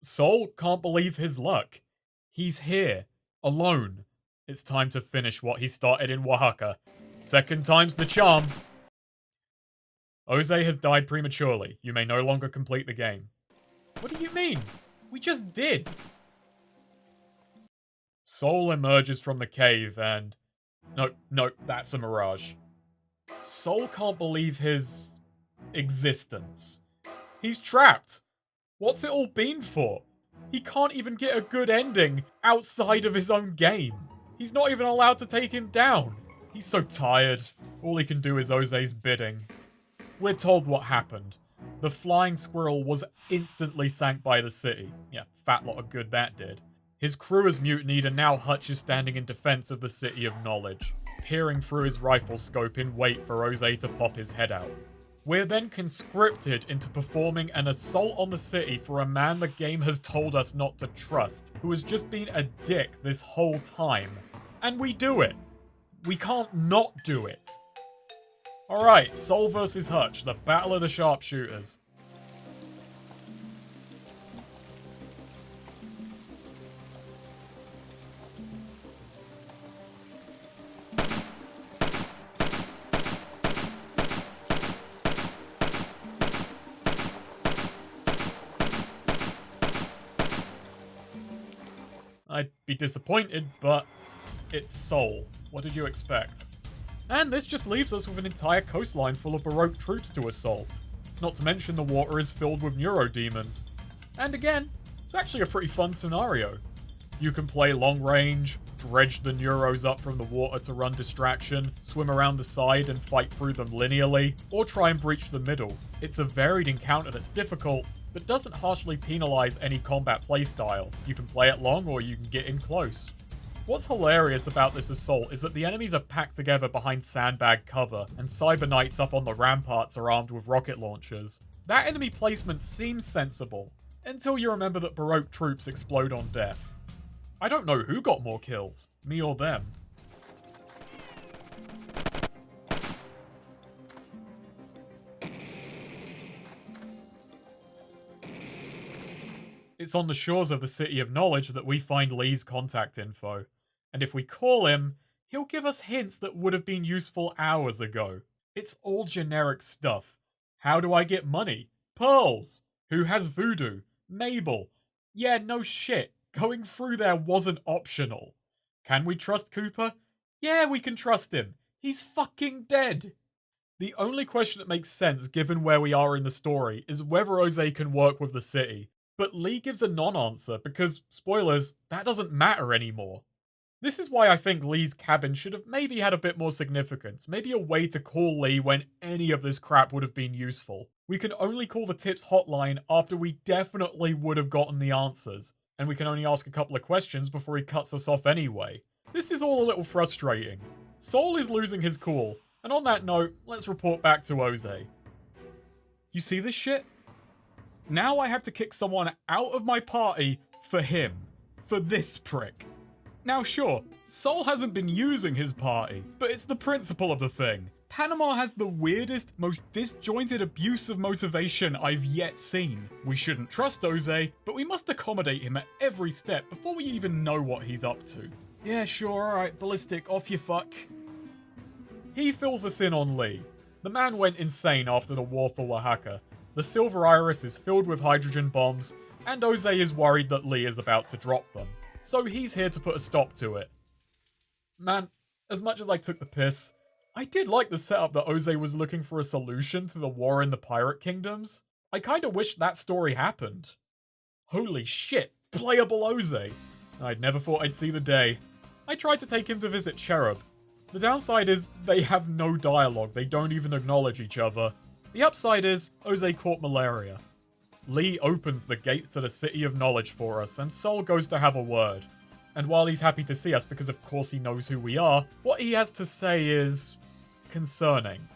Saul can't believe his luck. He's here, alone. It's time to finish what he started in Oaxaca. Second time's the charm. Ozee has died prematurely. You may no longer complete the game. What do you mean? We just did. Saul emerges from the cave and... No, that's a mirage. Saul can't believe his... existence. He's trapped. What's it all been for? He can't even get a good ending outside of his own game. He's not even allowed to take him down. He's so tired. All he can do is Ozee's bidding. We're told what happened. The flying squirrel was instantly sank by the city. Yeah, fat lot of good that did. His crew has mutinied and now Hutch is standing in defense of the City of Knowledge, peering through his rifle scope in wait for Ozee to pop his head out. We're then conscripted into performing an assault on the city for a man the game has told us not to trust, who has just been a dick this whole time. And we do it. We can't not do it. Alright, Saul versus Hutch, the battle of the sharpshooters. I'd be disappointed, but it's Saul. What did you expect? And this just leaves us with an entire coastline full of Baroque troops to assault. Not to mention the water is filled with neurodemons. And again, it's actually a pretty fun scenario. You can play long range, dredge the Neuros up from the water to run distraction, swim around the side and fight through them linearly, or try and breach the middle. It's a varied encounter that's difficult, but doesn't harshly penalize any combat playstyle. You can play it long or you can get in close. What's hilarious about this assault is that the enemies are packed together behind sandbag cover, and Cyber Knights up on the ramparts are armed with rocket launchers. That enemy placement seems sensible, until you remember that Baroque troops explode on death. I don't know who got more kills, me or them. It's on the shores of the City of Knowledge that we find Lee's contact info, and if we call him, he'll give us hints that would have been useful hours ago. It's all generic stuff. How do I get money? Pearls! Who has voodoo? Mabel. Yeah, no shit. Going through there wasn't optional. Can we trust Cooper? Yeah, we can trust him. He's fucking dead. The only question that makes sense given where we are in the story is whether Ozee can work with the city. But Lee gives a non-answer because, spoilers, that doesn't matter anymore. This is why I think Lee's cabin should have maybe had a bit more significance, maybe a way to call Lee when any of this crap would have been useful. We can only call the tips hotline after we definitely would have gotten the answers, and we can only ask a couple of questions before he cuts us off anyway. This is all a little frustrating. Saul is losing his cool, and on that note, let's report back to Ozee. You see this shit? Now I have to kick someone out of my party for him. For this prick. Now sure, Saul hasn't been using his party, but it's the principle of the thing. Panama has the weirdest, most disjointed abuse of motivation I've yet seen. We shouldn't trust Ozee, but we must accommodate him at every step before we even know what he's up to. Yeah, sure, alright, Ballistic, off you fuck. He fills us in on Lee. The man went insane after the war for Oaxaca. The Silver Iris is filled with hydrogen bombs, and Ozee is worried that Lee is about to drop them. So he's here to put a stop to it. Man, as much as I took the piss, I did like the setup that Ozee was looking for a solution to the war in the Pirate Kingdoms. I kinda wish that story happened. Holy shit, playable Ozee. I'd never thought I'd see the day. I tried to take him to visit Cherub. The downside is they have no dialogue, they don't even acknowledge each other. The upside is Ozee caught malaria. Lee opens the gates to the City of Knowledge for us, and Saul goes to have a word. And while he's happy to see us because of course he knows who we are, what he has to say is concerning.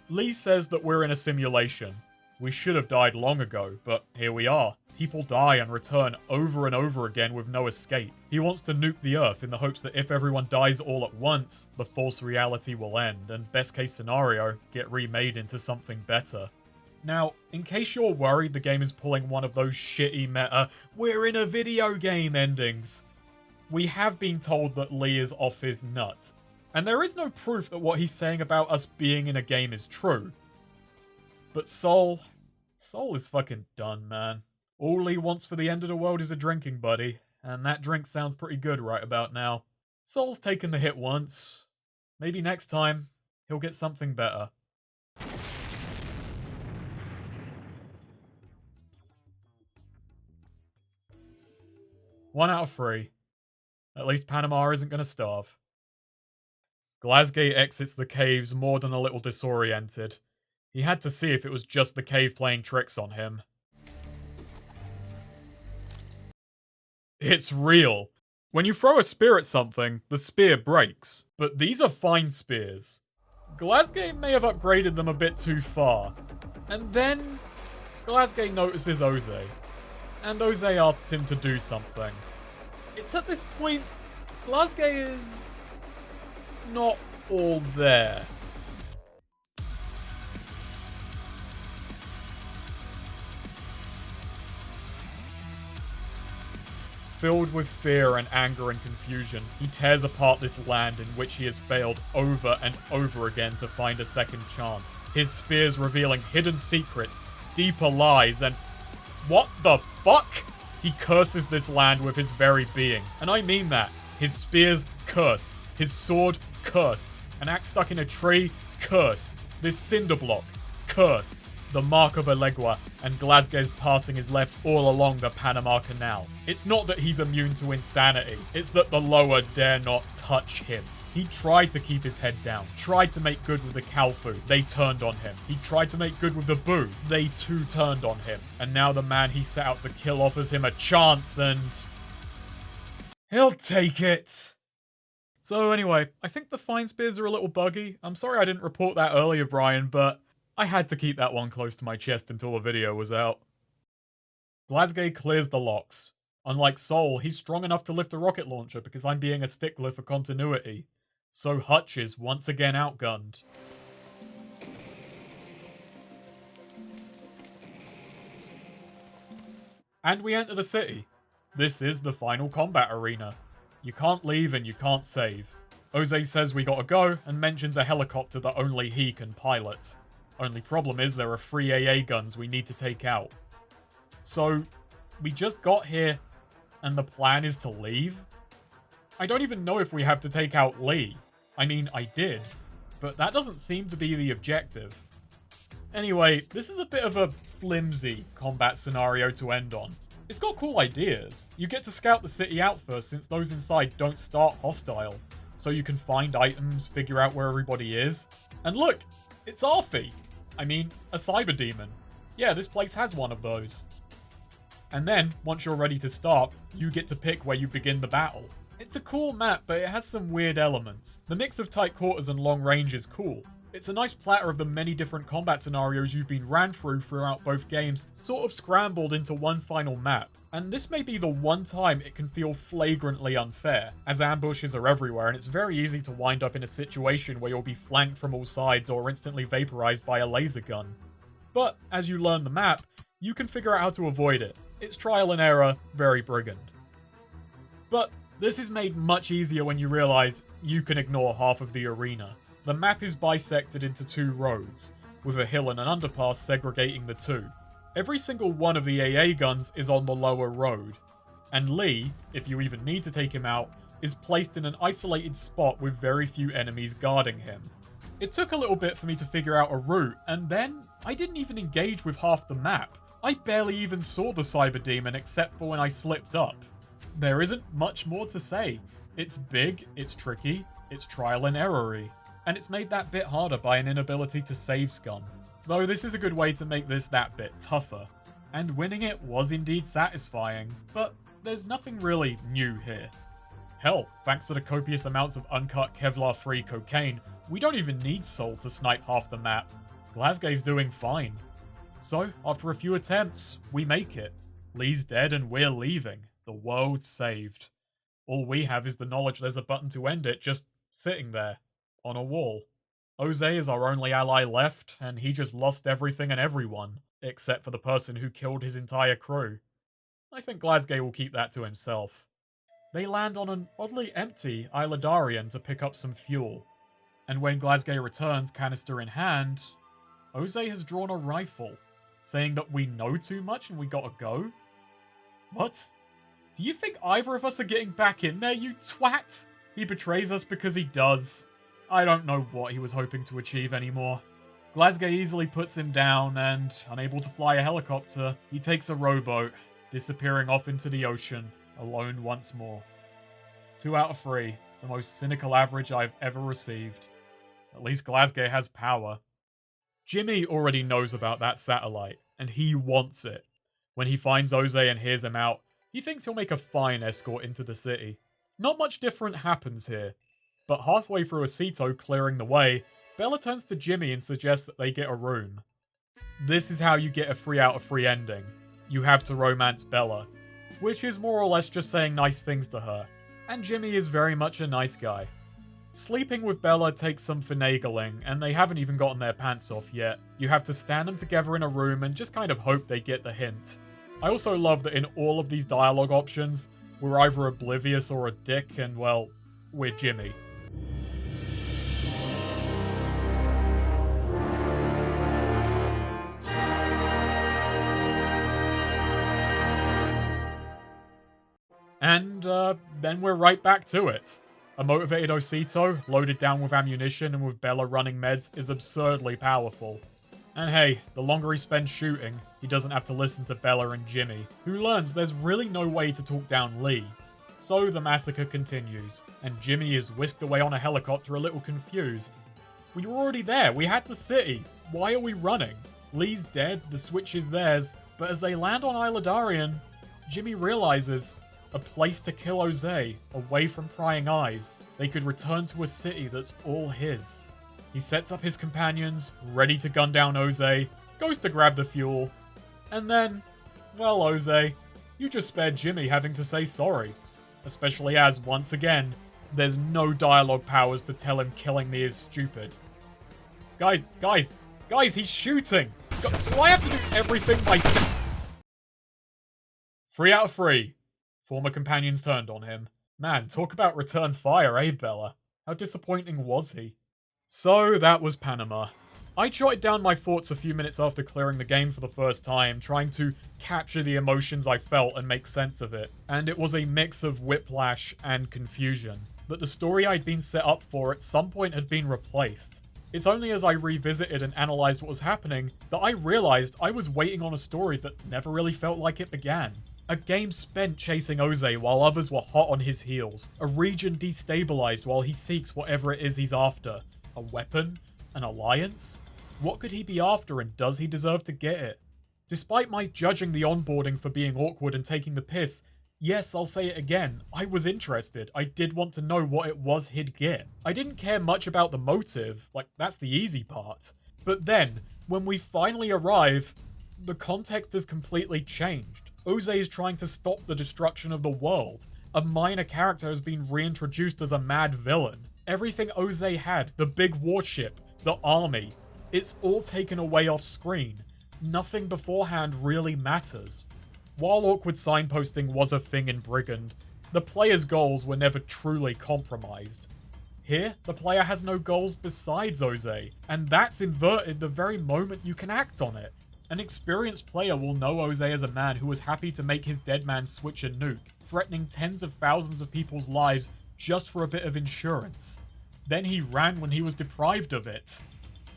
Lee says that we're in a simulation. We should have died long ago, but here we are. People die and return over and over again with no escape. He wants to nuke the Earth in the hopes that if everyone dies all at once, the false reality will end, and best case scenario, get remade into something better. Now, in case you're worried the game is pulling one of those shitty meta, we're in a video game endings, we have been told that Lee is off his nut. And there is no proof that what he's saying about us being in a game is true. But Saul is fucking done, man. All Lee wants for the end of the world is a drinking buddy, and that drink sounds pretty good right about now. Saul's taken the hit once. Maybe next time, he'll get something better. One out of 3. At least Panama isn't going to starve. Glasgae exits the caves more than a little disoriented. He had to see if it was just the cave playing tricks on him. It's real. When you throw a spear at something, the spear breaks. But these are fine spears. Glasgae may have upgraded them a bit too far. And then Glasgae notices Ozee. And Ozee asks him to do something. It's at this point, Glasgae is not all there. Filled with fear and anger and confusion, he tears apart this land in which he has failed over and over again to find a second chance. His spears revealing hidden secrets, deeper lies, and what the fuck? He curses this land with his very being. And I mean that. His spears, cursed. His sword, cursed. An axe stuck in a tree, cursed. This cinder block, cursed. the Mark of Elegua, and Glasgae's passing his left all along the Panama Canal. It's not that he's immune to insanity, it's that the lower dare not touch him. He tried to keep his head down, tried to make good with the Kalfu, they turned on him. He tried to make good with the Boo, they too turned on him. And now the man he set out to kill offers him a chance and... he'll take it. So anyway, I think the fine spears are a little buggy. I'm sorry I didn't report that earlier, Brian, but I had to keep that one close to my chest until the video was out. Glasgae clears the locks. Unlike Saul, he's strong enough to lift a rocket launcher because I'm being a stickler for continuity. So Hutch is once again outgunned. And we enter the city. This is the final combat arena. You can't leave and you can't save. Ozee says we gotta go and mentions a helicopter that only he can pilot. Only problem is there are 3 AA guns we need to take out. So, we just got here and the plan is to leave? I don't even know if we have to take out Lee. I mean, I did, but that doesn't seem to be the objective. Anyway, this is a bit of a flimsy combat scenario to end on. It's got cool ideas. You get to scout the city out first since those inside don't start hostile. So you can find items, figure out where everybody is. And look, it's Arfie. I mean, a cyber demon. Yeah, this place has one of those. And then, once you're ready to start, you get to pick where you begin the battle. It's a cool map, but it has some weird elements. The mix of tight quarters and long range is cool. It's a nice platter of the many different combat scenarios you've been ran throughout both games, sort of scrambled into one final map. And this may be the one time it can feel flagrantly unfair, as ambushes are everywhere and it's very easy to wind up in a situation where you'll be flanked from all sides or instantly vaporized by a laser gun. But, as you learn the map, you can figure out how to avoid it. It's trial and error, very Brigand. But this is made much easier when you realize you can ignore half of the arena. The map is bisected into 2 roads, with a hill and an underpass segregating the two. Every single one of the AA guns is on the lower road, and Lee, if you even need to take him out, is placed in an isolated spot with very few enemies guarding him. It took a little bit for me to figure out a route, and then I didn't even engage with half the map. I barely even saw the cyber demon except for when I slipped up. There isn't much more to say. It's big, it's tricky, it's trial and error-y, and it's made that bit harder by an inability to save scum. Though this is a good way to make this that bit tougher. And winning it was indeed satisfying, but there's nothing really new here. Hell, thanks to the copious amounts of uncut Kevlar-free cocaine, we don't even need Saul to snipe half the map. Glasgae's doing fine. So, after a few attempts, we make it. Lee's dead and we're leaving. The world's saved. All we have is the knowledge there's a button to end it just sitting there, on a wall. Ozee is our only ally left, and he just lost everything and everyone, except for the person who killed his entire crew. I think Glasgae will keep that to himself. They land on an oddly empty Isla Darien to pick up some fuel. And when Glasgae returns, canister in hand, Ozee has drawn a rifle, saying that we know too much and we gotta go? What? Do you think either of us are getting back in there, you twat? He betrays us because he does. I don't know what he was hoping to achieve anymore. Glasgae easily puts him down, and, unable to fly a helicopter, he takes a rowboat, disappearing off into the ocean, alone once more. 2 out of 3, the most cynical average I've ever received. At least Glasgae has power. Jimmy already knows about that satellite, and he wants it. When he finds Ozee and hears him out, he thinks he'll make a fine escort into the city. Not much different happens here, but halfway through Acito clearing the way, Bella turns to Jimmy and suggests that they get a room. This is how you get a 3 out of 3 ending. You have to romance Bella, which is more or less just saying nice things to her, and Jimmy is very much a nice guy. Sleeping with Bella takes some finagling, and they haven't even gotten their pants off yet. You have to stand them together in a room and just kind of hope they get the hint. I also love that in all of these dialogue options, we're either oblivious or a dick, and well, we're Jimmy. And then we're right back to it. A motivated Osito, loaded down with ammunition and with Bella running meds, is absurdly powerful. And hey, the longer he spends shooting, he doesn't have to listen to Bella and Jimmy, who learns there's really no way to talk down Lee. So the massacre continues, and Jimmy is whisked away on a helicopter a little confused. We were already there, we had the city. Why are we running? Lee's dead, the switch is theirs, but as they land on Isla Darien, Jimmy realizes a place to kill Ozee, away from prying eyes. They could return to a city that's all his. He sets up his companions, ready to gun down Ozee, goes to grab the fuel, and then, well, Ozee, you just spared Jimmy having to say sorry. Especially as, once again, there's no dialogue powers to tell him killing me is stupid. Guys, he's shooting! Do I have to do everything myself? 3 out of 3. Former companions turned on him. Man, talk about return fire, eh, Bella? How disappointing was he? So, that was Panama. I jotted down my thoughts a few minutes after clearing the game for the first time, trying to capture the emotions I felt and make sense of it. And it was a mix of whiplash and confusion. That the story I'd been set up for at some point had been replaced. It's only as I revisited and analysed what was happening that I realised I was waiting on a story that never really felt like it began. A game spent chasing Ozee while others were hot on his heels. A region destabilised while he seeks whatever it is he's after. A weapon? An alliance? What could he be after, and does he deserve to get it? Despite my judging the onboarding for being awkward and taking the piss, yes, I'll say it again, I was interested. I did want to know what it was he'd get. I didn't care much about the motive, like, that's the easy part. But then, when we finally arrive, the context has completely changed. Ozee is trying to stop the destruction of the world. A minor character has been reintroduced as a mad villain. Everything Ozee had, the big warship, the army, it's all taken away off screen. Nothing beforehand really matters. While awkward signposting was a thing in Brigand, the player's goals were never truly compromised. Here, the player has no goals besides Ozee, and that's inverted the very moment you can act on it. An experienced player will know Ozee as a man who was happy to make his dead man switch a nuke, threatening tens of thousands of people's lives just for a bit of insurance. Then he ran when he was deprived of it.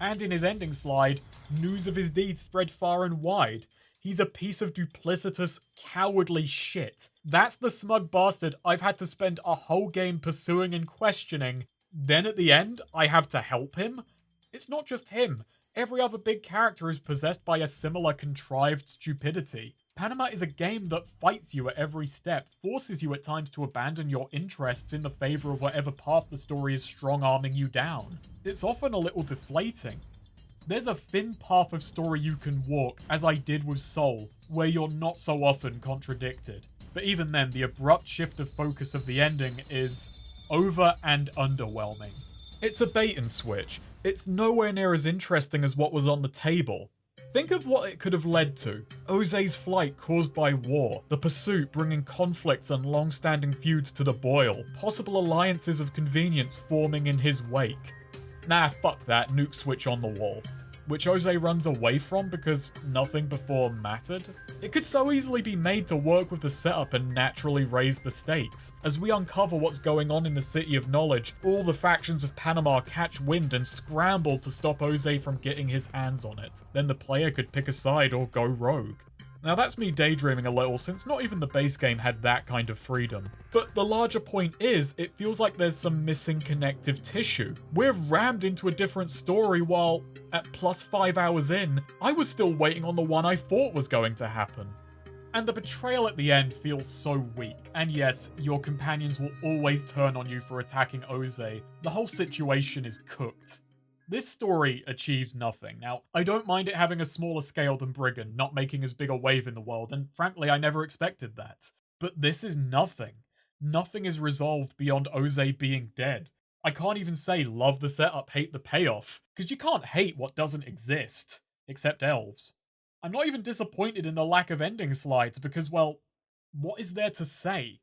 And in his ending slide, news of his deeds spread far and wide. He's a piece of duplicitous, cowardly shit. That's the smug bastard I've had to spend a whole game pursuing and questioning. Then at the end, I have to help him? It's not just him. Every other big character is possessed by a similar contrived stupidity. Panama is a game that fights you at every step, forces you at times to abandon your interests in the favour of whatever path the story is strong-arming you down. It's often a little deflating. There's a thin path of story you can walk, as I did with Saul, where you're not so often contradicted. But even then, the abrupt shift of focus of the ending is over and underwhelming. It's a bait and switch. It's nowhere near as interesting as what was on the table. Think of what it could have led to. Ozee's flight caused by war, the pursuit bringing conflicts and long-standing feuds to the boil, possible alliances of convenience forming in his wake. Nah, fuck that, nuke switch on the wall. Which Ozee runs away from because nothing before mattered? It could so easily be made to work with the setup and naturally raise the stakes. As we uncover what's going on in the City of Knowledge, all the factions of Panama catch wind and scramble to stop Ozee from getting his hands on it. Then the player could pick a side or go rogue. Now that's me daydreaming a little, since not even the base game had that kind of freedom. But the larger point is, it feels like there's some missing connective tissue. We're rammed into a different story while, at plus 5 hours in, I was still waiting on the one I thought was going to happen. And the betrayal at the end feels so weak. And yes, your companions will always turn on you for attacking Ozee. The whole situation is cooked. This story achieves nothing. Now, I don't mind it having a smaller scale than Brigand, not making as big a wave in the world, and frankly, I never expected that. But this is nothing. Nothing is resolved beyond Ozee being dead. I can't even say love the setup, hate the payoff, because you can't hate what doesn't exist. Except elves. I'm not even disappointed in the lack of ending slides, because, well, what is there to say?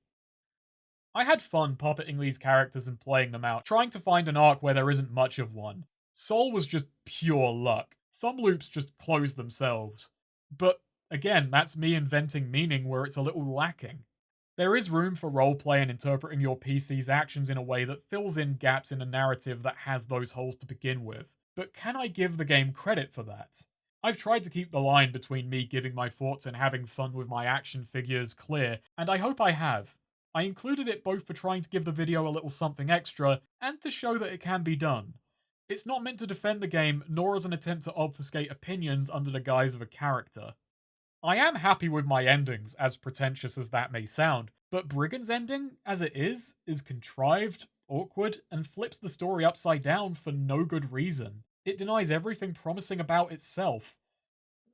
I had fun puppeting these characters and playing them out, trying to find an arc where there isn't much of one. Saul was just pure luck. Some loops just close themselves. But, again, that's me inventing meaning where it's a little lacking. There is room for roleplay and interpreting your PC's actions in a way that fills in gaps in a narrative that has those holes to begin with. But can I give the game credit for that? I've tried to keep the line between me giving my thoughts and having fun with my action figures clear, and I hope I have. I included it both for trying to give the video a little something extra, and to show that it can be done. It's not meant to defend the game, nor as an attempt to obfuscate opinions under the guise of a character. I am happy with my endings, as pretentious as that may sound, but Brigand's ending, as it is contrived, awkward, and flips the story upside down for no good reason. It denies everything promising about itself.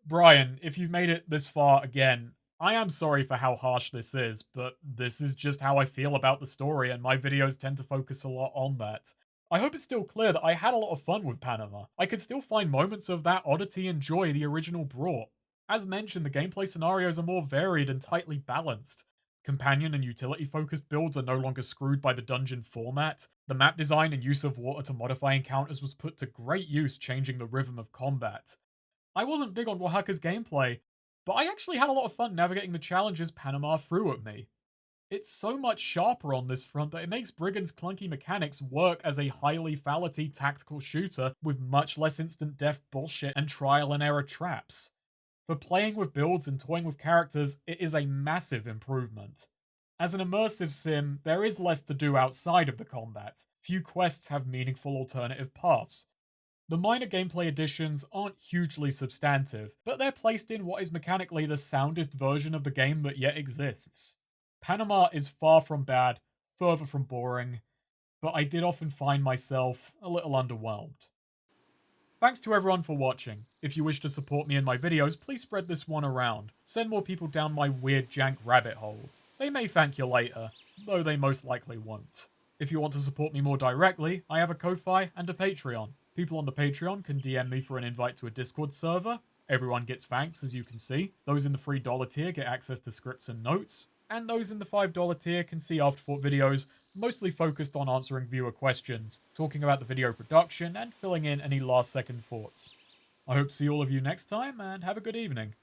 Brian, if you've made it this far again, I am sorry for how harsh this is, but this is just how I feel about the story, and my videos tend to focus a lot on that. I hope it's still clear that I had a lot of fun with Panama. I could still find moments of that oddity and joy the original brought. As mentioned, the gameplay scenarios are more varied and tightly balanced. Companion and utility-focused builds are no longer screwed by the dungeon format. The map design and use of water to modify encounters was put to great use, changing the rhythm of combat. I wasn't big on Oaxaca's gameplay, but I actually had a lot of fun navigating the challenges Panama threw at me. It's so much sharper on this front that it makes Brigand's clunky mechanics work as a highly fallacy tactical shooter with much less instant death bullshit and trial and error traps. For playing with builds and toying with characters, it is a massive improvement. As an immersive sim, there is less to do outside of the combat. Few quests have meaningful alternative paths. The minor gameplay additions aren't hugely substantive, but they're placed in what is mechanically the soundest version of the game that yet exists. Panama is far from bad, further from boring, but I did often find myself a little underwhelmed. Thanks to everyone for watching. If you wish to support me in my videos, please spread this one around. Send more people down my weird jank rabbit holes. They may thank you later, though they most likely won't. If you want to support me more directly, I have a Ko-Fi and a Patreon. People on the Patreon can DM me for an invite to a Discord server. Everyone gets thanks, as you can see. Those in the $3 tier get access to scripts and notes. And those in the $5 tier can see afterthought videos, mostly focused on answering viewer questions, talking about the video production, and filling in any last-second thoughts. I hope to see all of you next time, and have a good evening.